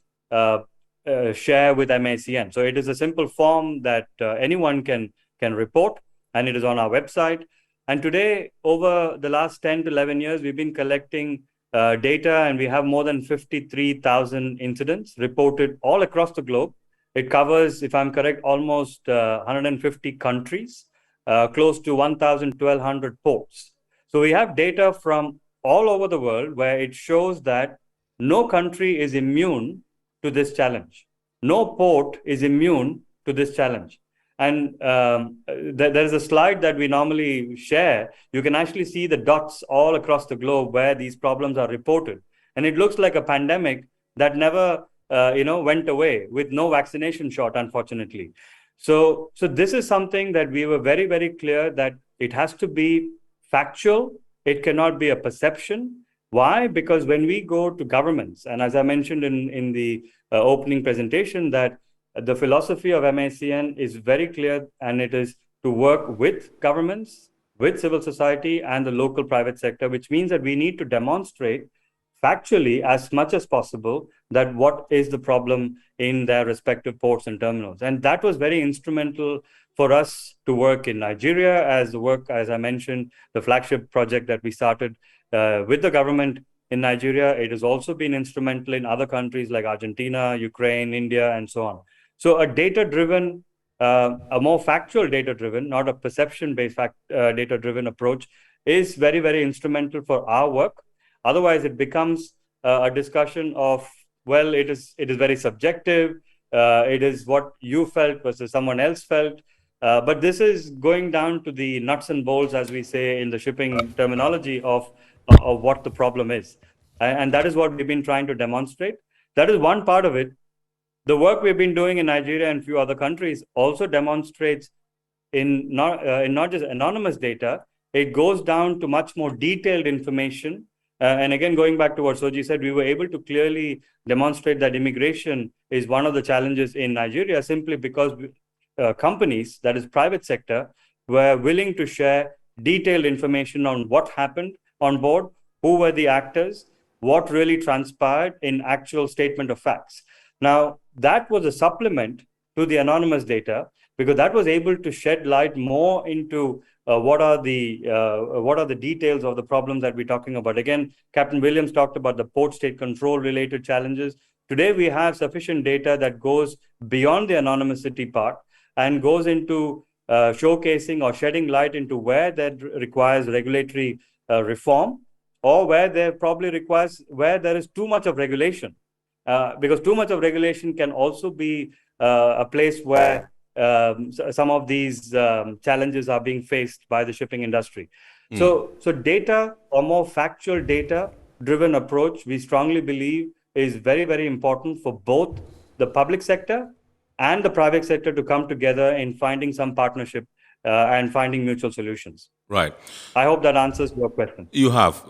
share with MACN. So it is a simple form that anyone can report, and it is on our website. And today, over the last 10 to 11 years, we've been collecting data, and we have more than 53,000 incidents reported all across the globe. It covers, if I'm correct, almost 150 countries, close to 1,200 ports. So we have data from all over the world where it shows that no country is immune to this challenge. No port is immune to this challenge. And there is a slide that we normally share. You can actually see the dots all across the globe where these problems are reported. And it looks like a pandemic that never went away, with no vaccination shot, unfortunately. So this is something that we were very, very clear that it has to be factual, It cannot be a perception. Why? Because when we go to governments, and as I mentioned in the opening presentation, that the philosophy of MACN is very clear, and it is to work with governments, with civil society, and the local private sector, which means that we need to demonstrate factually as much as possible that what is the problem in their respective ports and terminals. And that was very instrumental for us to work in Nigeria, as I mentioned, the flagship project that we started with the government in Nigeria. It has also been instrumental in other countries like Argentina, Ukraine, India, and so on. So a data-driven, a more factual data-driven, not a perception-based data-driven approach is very, very instrumental for our work. Otherwise, it becomes a discussion of, well, it is very subjective. It is what you felt versus someone else felt. But this is going down to the nuts and bolts, as we say in the shipping terminology, of what the problem is. And that is what we've been trying to demonstrate. That is one part of it. The work we've been doing in Nigeria and a few other countries also demonstrates in not just anonymous data, it goes down to much more detailed information. And again, going back to what Soji said, we were able to clearly demonstrate that immigration is one of the challenges in Nigeria, simply because companies, that is private sector, were willing to share detailed information on what happened on board, who were the actors, what really transpired in actual statement of facts. Now, that was a supplement to the anonymous data, because that was able to shed light more into what are the details of the problems that we're talking about. Again, Captain Williams talked about the port state control related challenges. Today, we have sufficient data that goes beyond the anonymity part and goes into showcasing or shedding light into where that requires regulatory reform, or where there is too much of regulation. Because too much of regulation can also be a place where some of these challenges are being faced by the shipping industry. So data, or more factual data-driven approach, we strongly believe is very, very important for both the public sector and the private sector to come together in finding some partnership and finding mutual solutions. Right. I hope that answers your question. You have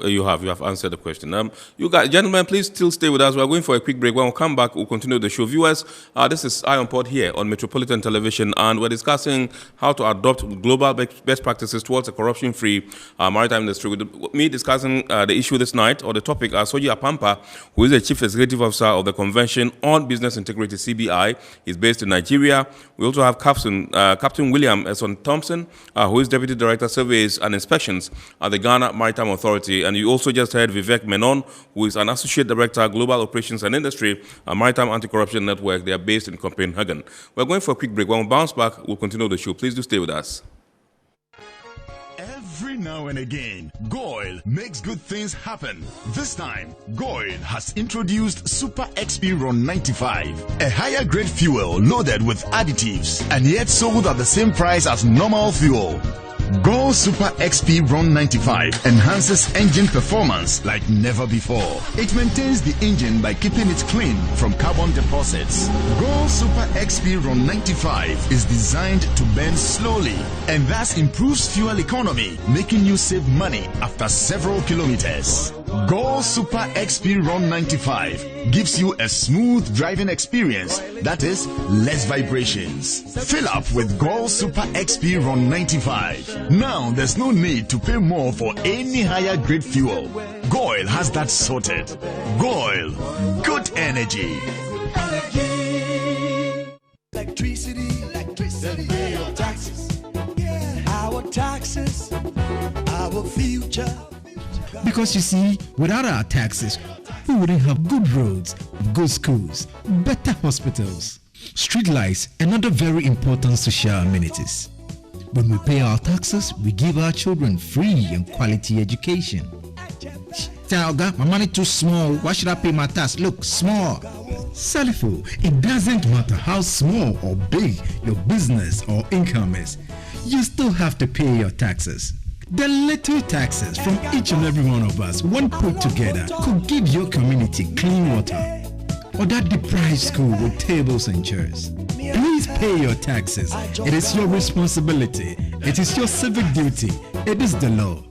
answered the question. You guys, gentlemen, please still stay with us. We're going for a quick break. When we come back, we'll continue the show. Viewers, this is Eye on Port here on Metropolitan Television, and we're discussing how to adopt global best practices towards a corruption-free maritime industry. With me discussing the issue this night, or the topic, Soji Apampa, who is the Chief Executive Officer of the Convention on Business Integrity, CBI. He's based in Nigeria. We also have Captain William Esson Thompson, who is Deputy Director, Surveys and Inspections at the Ghana Maritime Authority. And you also just heard Vivek Menon, who is an Associate Director, Global Operations and Industry, Maritime Anti-Corruption Network. They are based in Copenhagen. We're going for a quick break. When we bounce back, we'll continue the show. Please do stay with us. Every now and again, Goil makes good things happen. This time, Goil has introduced Super XP Ron 95, a higher grade fuel loaded with additives and yet sold at the same price as normal fuel. Goil Super XP Ron 95 enhances engine performance like never before. It maintains the engine by keeping it clean from carbon deposits. Goil Super XP Ron 95 is designed to burn slowly and thus improves fuel economy, making you save money after several kilometers. Goil Super XP Ron 95 gives you a smooth driving experience, that is, less vibrations. Fill up with Goil Super XP Ron 95. Now there's no need to pay more for any higher grade fuel. Goil has that sorted. Goil, good energy. Electricity, then pay your taxes. Our taxes, our future. Because you see, without our taxes, we wouldn't have good roads, good schools, better hospitals, street lights, and other very important social amenities. When we pay our taxes, we give our children free and quality education. Talga, my money too small. Why should I pay my tax? Look, small. Salifo, it doesn't matter how small or big your business or income is. You still have to pay your taxes. The little taxes from each and every one of us, when put together, could give your community clean water, or that deprived school with tables and chairs. Please pay your taxes. It is your responsibility. It is your civic duty. It is the law.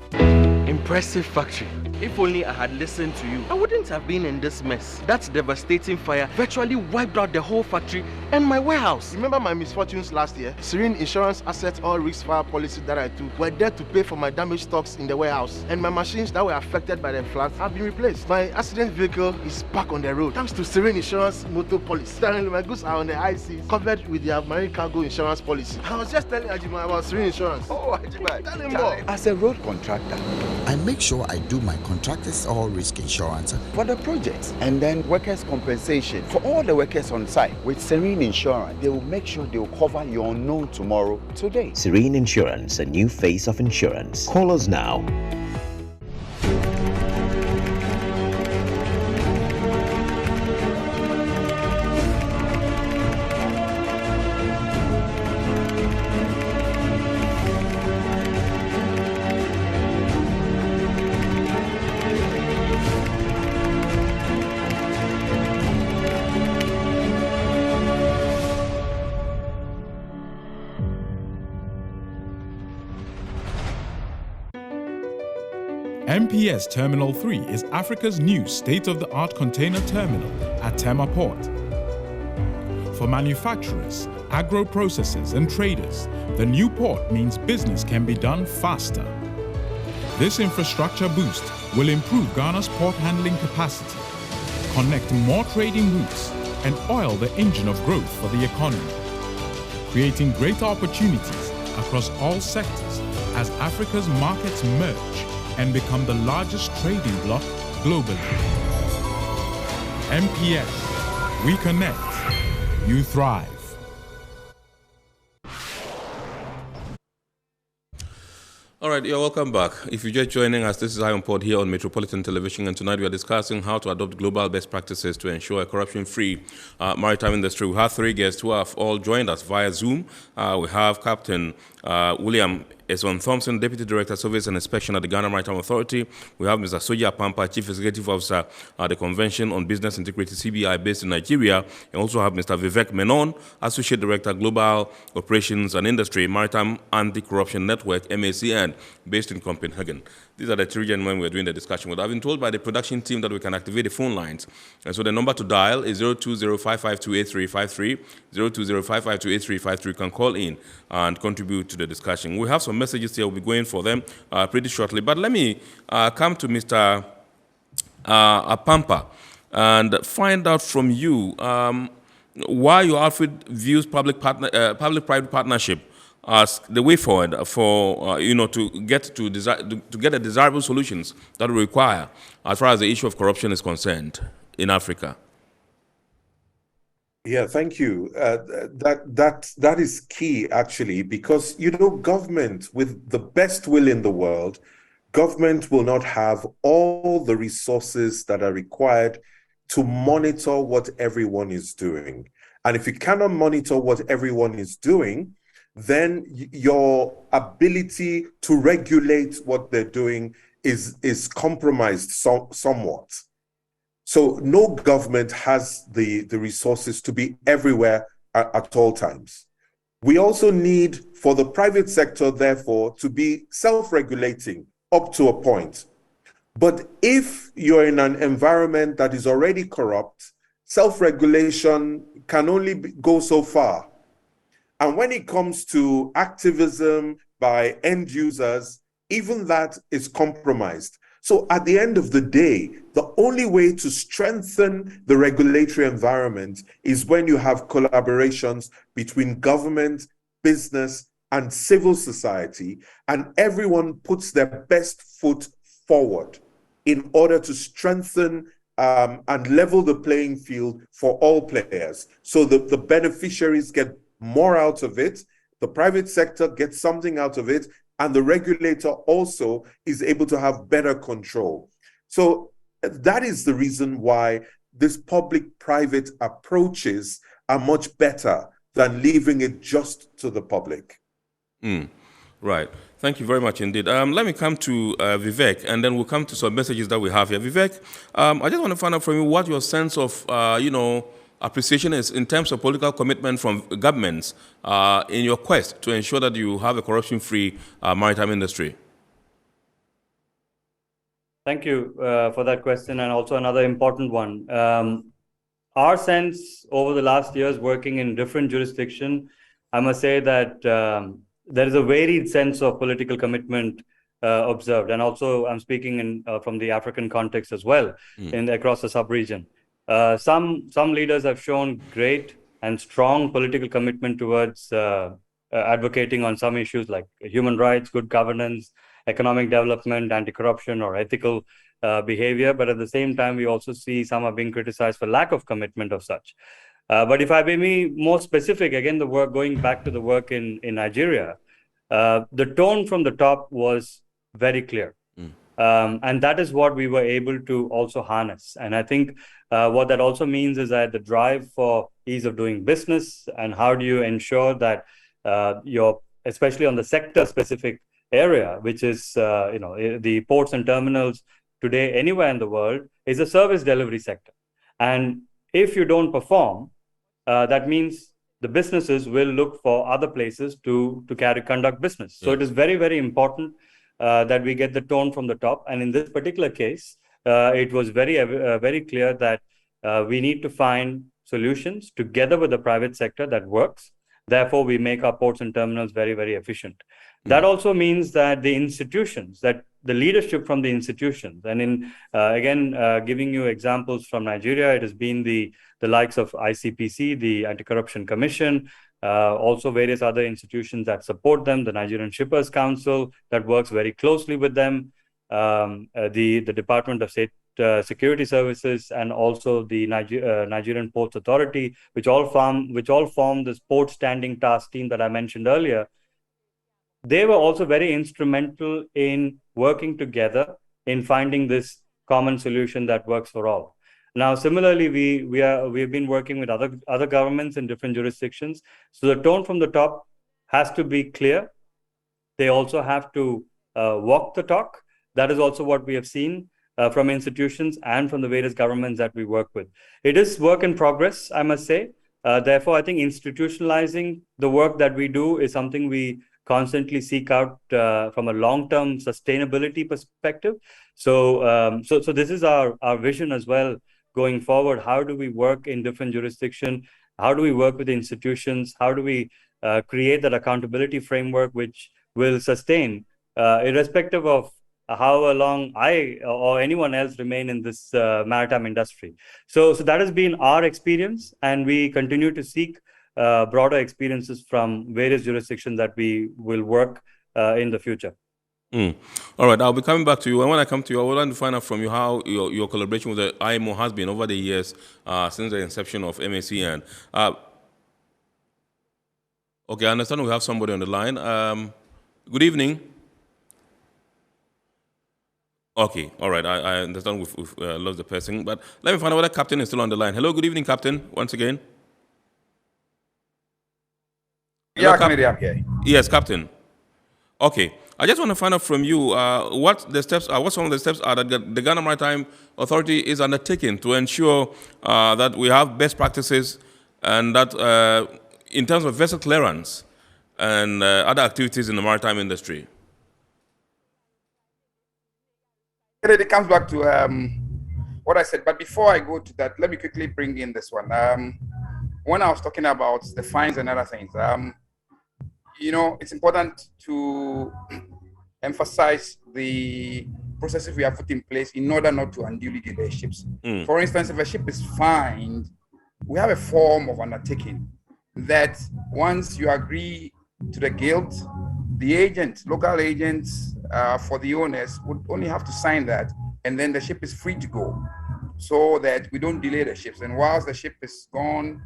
Impressive factory. If only I had listened to you, I wouldn't have been in this mess. That devastating fire virtually wiped out the whole factory and my warehouse. Remember my misfortunes last year? Serene Insurance Asset All Risk Fire policy that I took were there to pay for my damaged stocks in the warehouse. And my machines that were affected by the floods have been replaced. My accident vehicle is back on the road thanks to Serene Insurance motor policy. Currently, my goods are on the high seas covered with their marine cargo insurance policy. I was just telling Ajima about Serene Insurance. Oh, Ajima, tell him more. As a road contractor, I make sure I do my contractors all risk insurance for the projects and then workers' compensation for all the workers on site. With Serene Insurance, they will make sure they will cover your unknown tomorrow today. Serene Insurance, a new face of insurance. Call us now. MPS Terminal 3 is Africa's new state-of-the-art container terminal at Tema Port. For manufacturers, agro-processors and traders, the new port means business can be done faster. This infrastructure boost will improve Ghana's port handling capacity, connect more trading routes, and oil the engine of growth for the economy, creating greater opportunities across all sectors as Africa's markets merge and become the largest trading bloc globally. MPS, we connect, you thrive. All right, you're welcome back. If you're just joining us, this is Ion Pod here on Metropolitan Television, and tonight we are discussing how to adopt global best practices to ensure a corruption-free maritime industry. We have three guests who have all joined us via Zoom. We have Captain William Eswan Thompson, Deputy Director, Service and Inspection at the Ghana Maritime Authority. We have Mr. Soja Pampa, Chief Executive Officer at the Convention on Business Integrity, CBI, based in Nigeria. And also have Mr. Vivek Menon, Associate Director, Global Operations and Industry, Maritime Anti-Corruption Network, MACN, based in Copenhagen. These are the three gentlemen we're doing the discussion with. I've been told by the production team that we can activate the phone lines. And so the number to dial is 020-552-8353, 020-552-8353. You can call in and contribute to the discussion. We have some messages here. We'll be going for them pretty shortly. But let me come to Mr. Apampa and find out from you why your outfit views public-private partnership as the way forward for to get the desirable solutions that we require as far as the issue of corruption is concerned in Africa. Yeah, thank you. That is key, actually, because government, with the best will in the world, government will not have all the resources that are required to monitor what everyone is doing. And if you cannot monitor what everyone is doing, then your ability to regulate what they're doing is compromised somewhat. So no government has the resources to be everywhere at all times. We also need for the private sector, therefore, to be self-regulating up to a point. But if you're in an environment that is already corrupt, self-regulation can only go so far. And when it comes to activism by end users, even that is compromised. So at the end of the day, the only way to strengthen the regulatory environment is when you have collaborations between government, business, and civil society, and everyone puts their best foot forward in order to strengthen and level the playing field for all players. So the beneficiaries get more out of it, the private sector gets something out of it, and the regulator also is able to have better control. So that is the reason why this public-private approaches are much better than leaving it just to the public. Right. Thank you very much indeed. Let me come to Vivek, and then we'll come to some messages that we have here. Vivek, I just want to find out from you what your sense of, appreciation is in terms of political commitment from governments in your quest to ensure that you have a corruption-free maritime industry. Thank you for that question, and also another important one. Our sense over the last years working in different jurisdictions, I must say that there is a varied sense of political commitment observed, and also I'm speaking from the African context as well, across the sub-region. Some leaders have shown great and strong political commitment towards advocating on some issues like human rights, good governance, economic development, anti-corruption, or ethical behavior. But at the same time, we also see some are being criticized for lack of commitment of such. But if I may be more specific, again, the work going back to the work in Nigeria, the tone from the top was very clear. And that is what we were able to also harness. And I think what that also means is that the drive for ease of doing business and how do you ensure that especially on the sector-specific area, which is the ports and terminals today anywhere in the world, is a service delivery sector. And if you don't perform, that means the businesses will look for other places to conduct business. So it is very, very important that we get the tone from the top. And in this particular case, it was very clear that we need to find solutions together with the private sector that works. Therefore, we make our ports and terminals very, very efficient. That also means that the institutions, that the leadership from the institutions, and giving you examples from Nigeria, it has been the likes of ICPC, the Anti-Corruption Commission, also various other institutions that support them, the Nigerian Shippers Council that works very closely with them, the Department of State Security Services, and also the Nigerian Ports Authority, which all form this port standing task team that I mentioned earlier. They were also very instrumental in working together in finding this common solution that works for all. Now, similarly, we have been working with other governments in different jurisdictions. So the tone from the top has to be clear. They also have to walk the talk. That is also what we have seen from institutions and from the various governments that we work with. It is work in progress, I must say. Therefore, I think institutionalizing the work that we do is something we constantly seek out from a long-term sustainability perspective. So this is our vision as well going forward. How do we work in different jurisdictions? How do we work with institutions? How do we create that accountability framework which will sustain, irrespective of how long I or anyone else remain in this maritime industry. So that has been our experience, and we continue to seek broader experiences from various jurisdictions that we will work in the future. All right, I'll be coming back to you. And when I come to you, I would like to find out from you how your collaboration with the IMO has been over the years since the inception of MACN. Okay, I understand we have somebody on the line. Good evening. Okay, all right, I understand we've lost the person, but let me find out whether Captain is still on the line. Hello, good evening, Captain, once again. Hello, Kennedy, I'm here. Yes, Captain. Okay, I just want to find out from you what some of the steps are that the Ghana Maritime Authority is undertaking to ensure that we have best practices and that in terms of vessel clearance and other activities in the maritime industry. It comes back to what I said, but before I go to that, let me quickly bring in this one. When I was talking about the fines and other things, it's important to emphasize the processes we have put in place in order not to unduly delay ships. For instance, if a ship is fined, we have a form of undertaking that once you agree to the guilt, the agent, local agents for the owners would only have to sign that, and then the ship is free to go, so that we don't delay the ships. And whilst the ship is gone,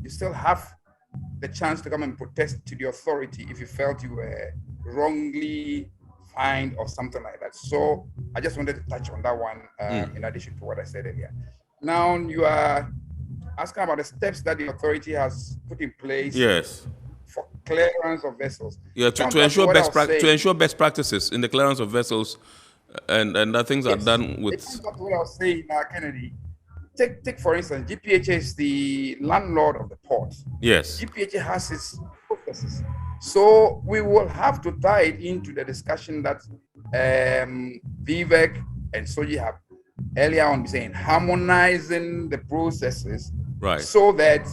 you still have the chance to come and protest to the authority if you felt you were wrongly fined or something like that. So I just wanted to touch on that one in addition to what I said earlier. Now you are asking about the steps that the authority has put in place. Yes. For clearance of vessels. Yeah, to ensure best practices in the clearance of vessels, and that things are done with. That's what I was saying, Kennedy. Take for instance, GPHA is the landlord of the port. Yes. GPHA has its processes, so we will have to tie it into the discussion that VVEC And so you have earlier on been saying harmonizing the processes, right, so that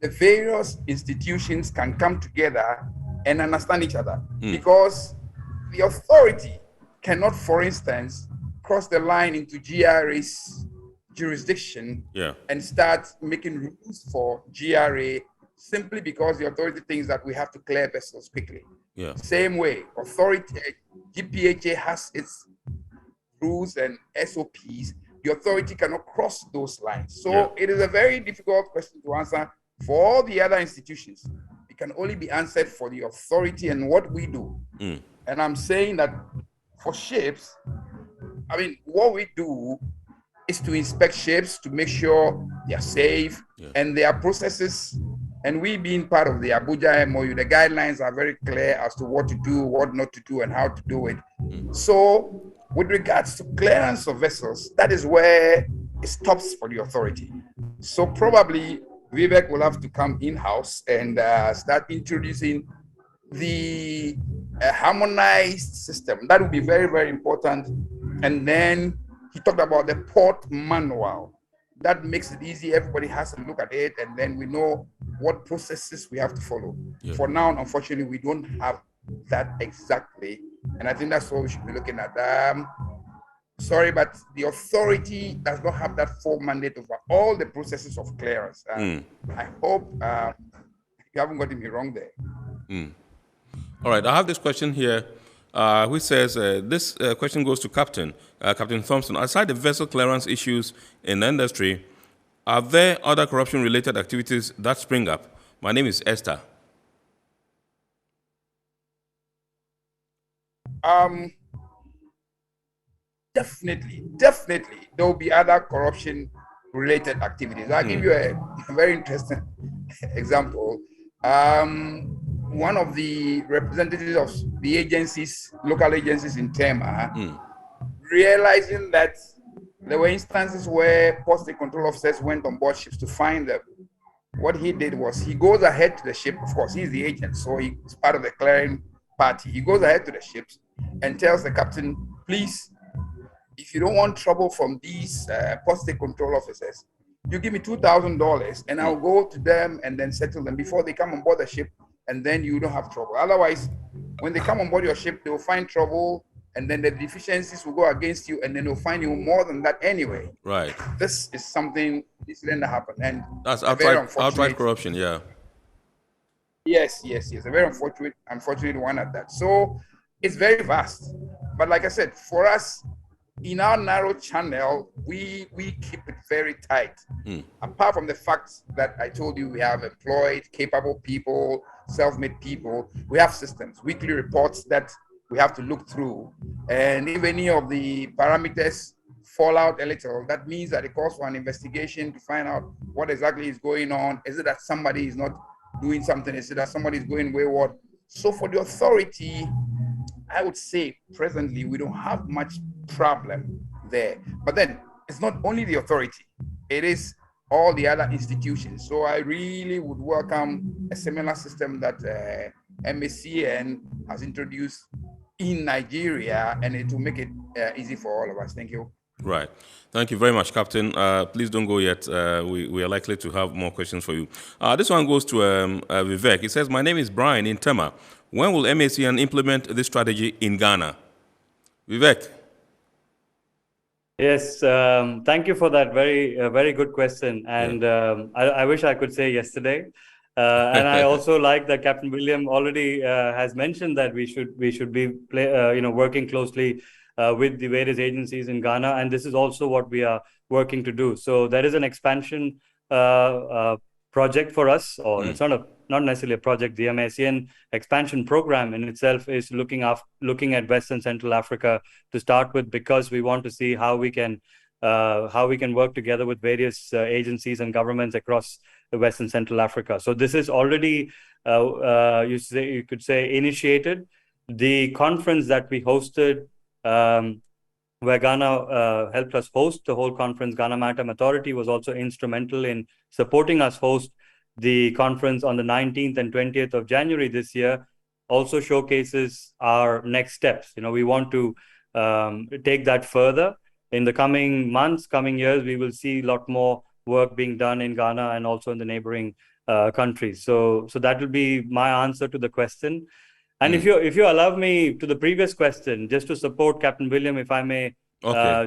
the various institutions can come together and understand each other. Because the authority cannot, for instance, cross the line into GRA's jurisdiction and start making rules for GRA simply because the authority thinks that we have to clear vessels quickly. Same way, authority, GPHA has its rules and SOPs. The authority cannot cross those lines. So it is a very difficult question to answer for all the other institutions. It can only be answered for the authority and what we do. And I'm saying that for ships, I mean, what we do is to inspect ships to make sure they are safe and there are processes. And we being part of the Abuja MOU, the guidelines are very clear as to what to do, what not to do, and how to do it. So with regards to clearance of vessels, that is where it stops for the authority. So probably Vivek will have to come in-house and start introducing the harmonized system. That would be very, very important. And then he talked about the port manual. That makes it easy. Everybody has to look at it, and then we know what processes we have to follow. For now, unfortunately, we don't have that exactly. And I think that's what we should be looking at. Sorry, but the authority does not have that full mandate over all the processes of clearance. I hope you haven't gotten me wrong there. All right, I have this question here, which says, this question goes to Captain Thompson. Aside the vessel clearance issues in the industry, are there other corruption-related activities that spring up? My name is Esther. Definitely, there will be other corruption-related activities. I'll give you a very interesting example. One of the representatives of the agencies, local agencies in Tema, realizing that there were instances where port state control officers went on board ships to find them. What he did was he goes ahead to the ship. Of course, he's the agent, so he's part of the clearing party. He goes ahead to the ships and tells the captain, please, if you don't want trouble from these port state control officers, you give me $2,000 and I'll go to them and then settle them before they come on board the ship, and then you don't have trouble. Otherwise, when they come on board your ship, they will find trouble, and then the deficiencies will go against you, and then they'll find you more than that anyway. Right. This is something, this didn't happen. And that's outright corruption, yeah. Yes, a very unfortunate one at that. So it's very vast. But like I said, for us, in our narrow channel, we keep it very tight. Apart from the fact that I told you we have employed, capable people, self-made people, we have systems, weekly reports that we have to look through. And if any of the parameters fall out a little, that means that it calls for an investigation to find out what exactly is going on. Is it that somebody is not doing something? Is it that somebody is going wayward? So for the authority, I would say presently we don't have much problem there. But then it's not only the authority, it is all the other institutions. So I really would welcome a similar system that MACN has introduced in Nigeria, and it will make it easy for all of us. Thank you. Right. Thank you very much, Captain. Please don't go yet. We are likely to have more questions for you. This one goes to Vivek. It says, my name is Brian in Tema. When will MACN implement this strategy in Ghana? Vivek. Yes, thank you for that very good question. And I wish I could say yesterday. And I also like that Captain William already has mentioned that we should be working closely with the various agencies in Ghana, and this is also what we are working to do. So there is an expansion project for us, or it's not necessarily a project. The MACN expansion program in itself is looking at West and Central Africa to start with, because we want to see how we can work together with various agencies and governments across West and Central Africa. So this is already you could say initiated. The conference that we hosted, where Ghana helped us host the whole conference, Ghana Maritime Authority was also instrumental in supporting us host the conference on the 19th and 20th of January this year, also showcases our next steps. We want to take that further. In the coming months, coming years, we will see a lot more work being done in Ghana and also in the neighboring countries. So that will be my answer to the question. And if you allow me to the previous question, just to support Captain William, if I may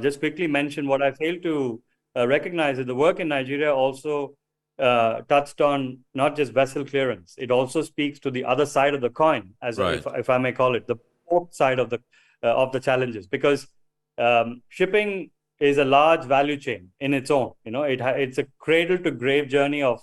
just quickly mention what I failed to recognize is the work in Nigeria also touched on not just vessel clearance. It also speaks to the other side of the coin, as if I may call it, the port side of the challenges, because shipping is a large value chain in its own. It's a cradle to grave journey of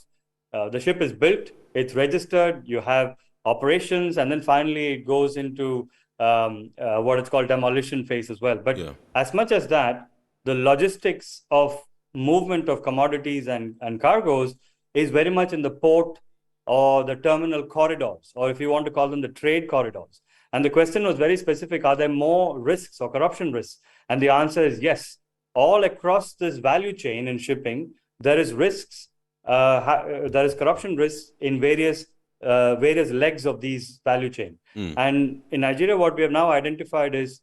the ship is built, it's registered, you have operations, and then finally it goes into what it's called demolition phase as well. But as much as that, the logistics of movement of commodities and cargoes is very much in the port or the terminal corridors, or if you want to call them the trade corridors. And the question was very specific, are there more risks or corruption risks? And the answer is yes. All across this value chain in shipping, there is risks, there is corruption risks in various legs of these value chain. And in Nigeria, what we have now identified is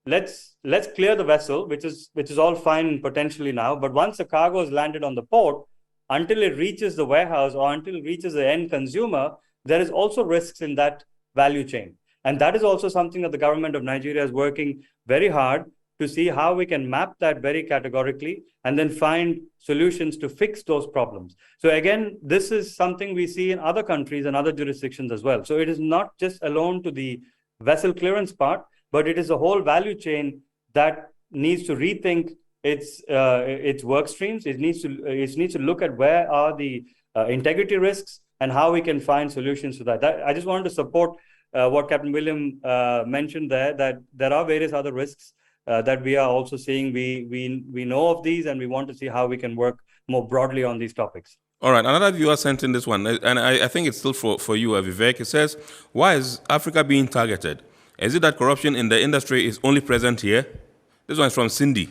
let's clear the vessel, which is all fine potentially now. But once the cargo is landed on the port, until it reaches the warehouse or until it reaches the end consumer, there is also risks in that value chain. And that is also something that the government of Nigeria is working very hard to see how we can map that very categorically and then find solutions to fix those problems. So again, this is something we see in other countries and other jurisdictions as well. So it is not just alone to the vessel clearance part, but it is a whole value chain that needs to rethink its work streams. It needs to look at where are the integrity risks and how we can find solutions to that. I just wanted to support what Captain William mentioned there, that there are various other risks that we are also seeing. We know of these, and we want to see how we can work more broadly on these topics. All right, another viewer sent in this one, and I think it's still for you, Vivek. It says, why is Africa being targeted? Is it that corruption in the industry is only present here? This one is from Cindy.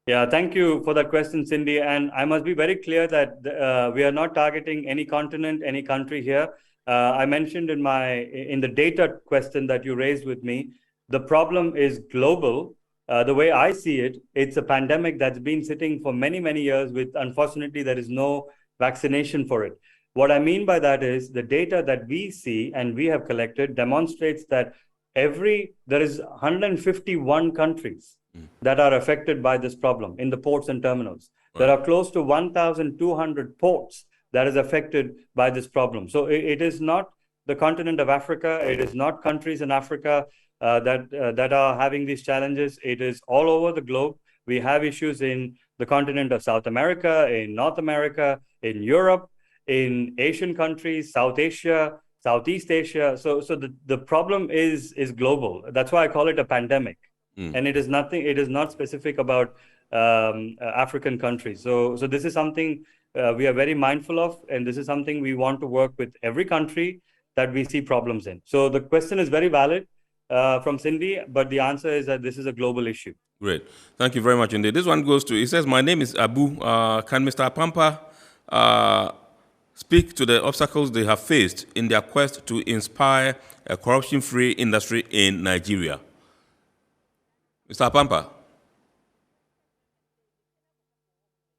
Yeah, thank you for that question, Cindy. And I must be very clear that we are not targeting any continent, any country here. I mentioned in the data question that you raised with me, the problem is global. The way I see it, it's a pandemic that's been sitting for many, many years with, unfortunately, there is no vaccination for it. What I mean by that is the data that we see and we have collected demonstrates that there is 151 countries that are affected by this problem in the ports and terminals. Right. There are close to 1,200 ports that is affected by this problem. So it is not the continent of Africa. It is not countries in Africa that are having these challenges. It is all over the globe. We have issues in the continent of South America, in North America, in Europe, in Asian countries, South Asia, Southeast Asia. So the problem is global. That's why I call it a pandemic. And it is not specific about African countries. So this is something we are very mindful of, and this is something we want to work with every country that we see problems in. So the question is very valid from Cindy, but the answer is that this is a global issue. Great. Thank you very much indeed. This one goes to, it says, my name is Abu. Can Mr. Pampa speak to the obstacles they have faced in their quest to inspire a corruption-free industry in Nigeria? Mr. Pampa.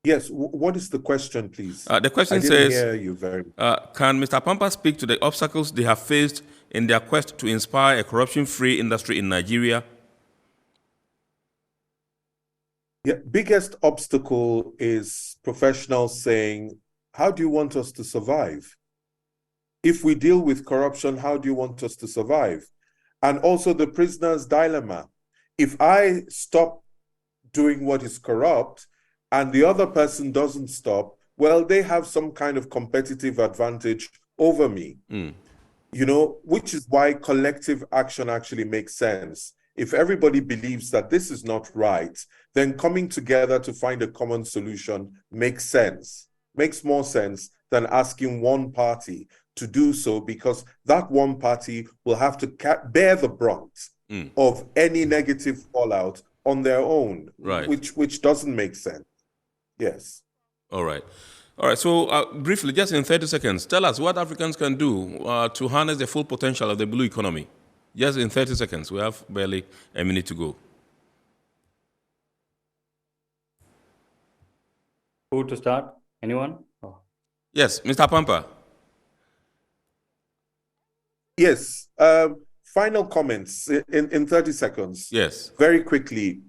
Yes, what is the question, please? The question says, I didn't hear you very much. Can Mr. Pampa speak to the obstacles they have faced in their quest to inspire a corruption-free industry in Nigeria? Yeah, biggest obstacle is professionals saying, how do you want us to survive? If we deal with corruption, how do you want us to survive? And also the prisoner's dilemma. If I stop doing what is corrupt and the other person doesn't stop, well, they have some kind of competitive advantage over me. You know, which is why collective action actually makes sense. If everybody believes that this is not right, then coming together to find a common solution makes sense, makes more sense than asking one party to do so, because that one party will have to bear the brunt of any negative fallout on their own, right? Which doesn't make sense. Yes. All right. So briefly, just in 30 seconds, tell us what Africans can do to harness the full potential of the blue economy. Just in 30 seconds. We have barely a minute to go. Who to start? Anyone? Oh. Yes, Mr. Pampa. Yes. Final comments in 30 seconds. Yes. Very quickly.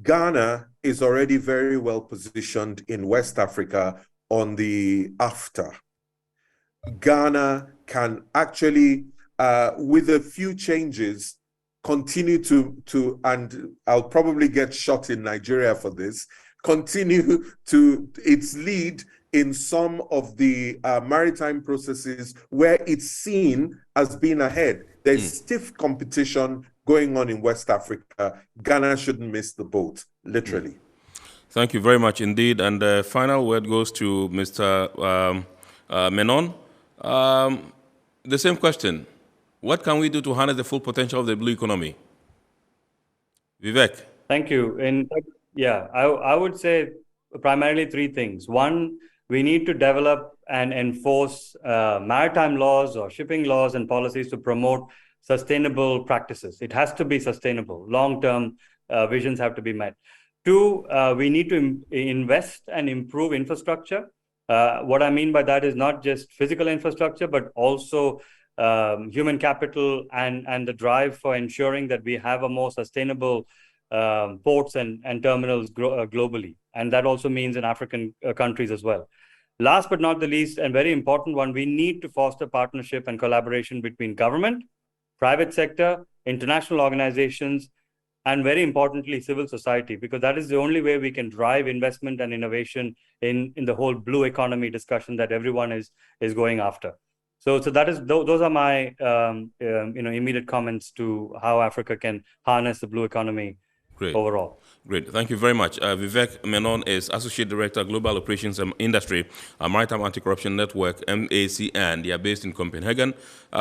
Ghana is already very well positioned in West Africa on the AfTA. Ghana can actually, with a few changes, continue to, and I'll probably get shot in Nigeria for this, continue to its lead in some of the maritime processes where it's seen as being ahead. There's stiff competition going on in West Africa. Ghana shouldn't miss the boat, literally. Thank you very much indeed. And the final word goes to Mr. Menon. The same question. What can we do to harness the full potential of the blue economy? Vivek. Thank you. I would say primarily three things. One, we need to develop and enforce maritime laws or shipping laws and policies to promote sustainable practices. It has to be sustainable. Long-term visions have to be met. Two, we need to invest and improve infrastructure. What I mean by that is not just physical infrastructure, but also human capital and the drive for ensuring that we have a more sustainable ports and terminals globally. And that also means in African countries as well. Last but not the least, and very important one, we need to foster partnership and collaboration between government, private sector, international organizations, and very importantly, civil society, because that is the only way we can drive investment and innovation in the whole blue economy discussion that everyone is going after. So that is those are my immediate comments to how Africa can harness the blue economy overall. Great. Thank you very much. Vivek Menon is Associate Director, Global Operations and Industry, Maritime Anti-Corruption Network, MACN. They are based in Copenhagen.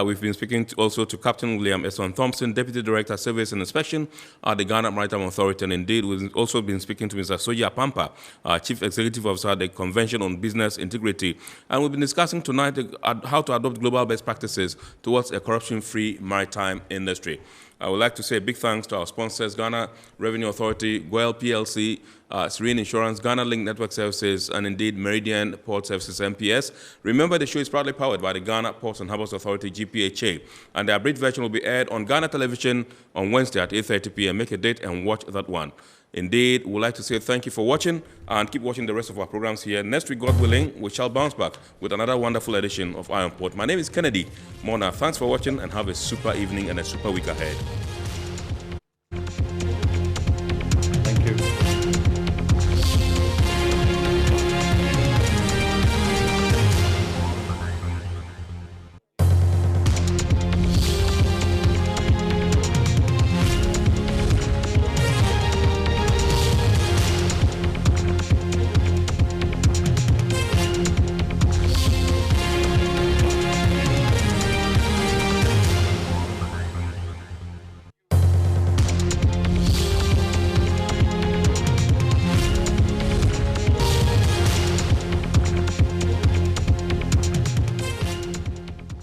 We've been speaking also to Captain William Esson Thompson, Deputy Director, Service and Inspection at the Ghana Maritime Authority. And indeed, we've also been speaking to Mr. Soja Pampa, Chief Executive Officer at the Convention on Business Integrity. And we've been discussing tonight how to adopt global best practices towards a corruption-free maritime industry. I would like to say a big thanks to our sponsors, Ghana Revenue Authority, GWEL PLC, Serene Insurance, Ghana Link Network Services, and indeed Meridian Port Services, MPS. Remember, the show is proudly powered by the Ghana Ports and Harbours Authority, GPHA. And the abridged version will be aired on Ghana Television on Wednesday at 8:30 p.m. Make a date and watch that one. Indeed, we'd like to say thank you for watching and keep watching the rest of our programs here. Next week, God willing, we shall bounce back with another wonderful edition of Iron Port. My name is Kennedy Mona. Thanks for watching and have a super evening and a super week ahead.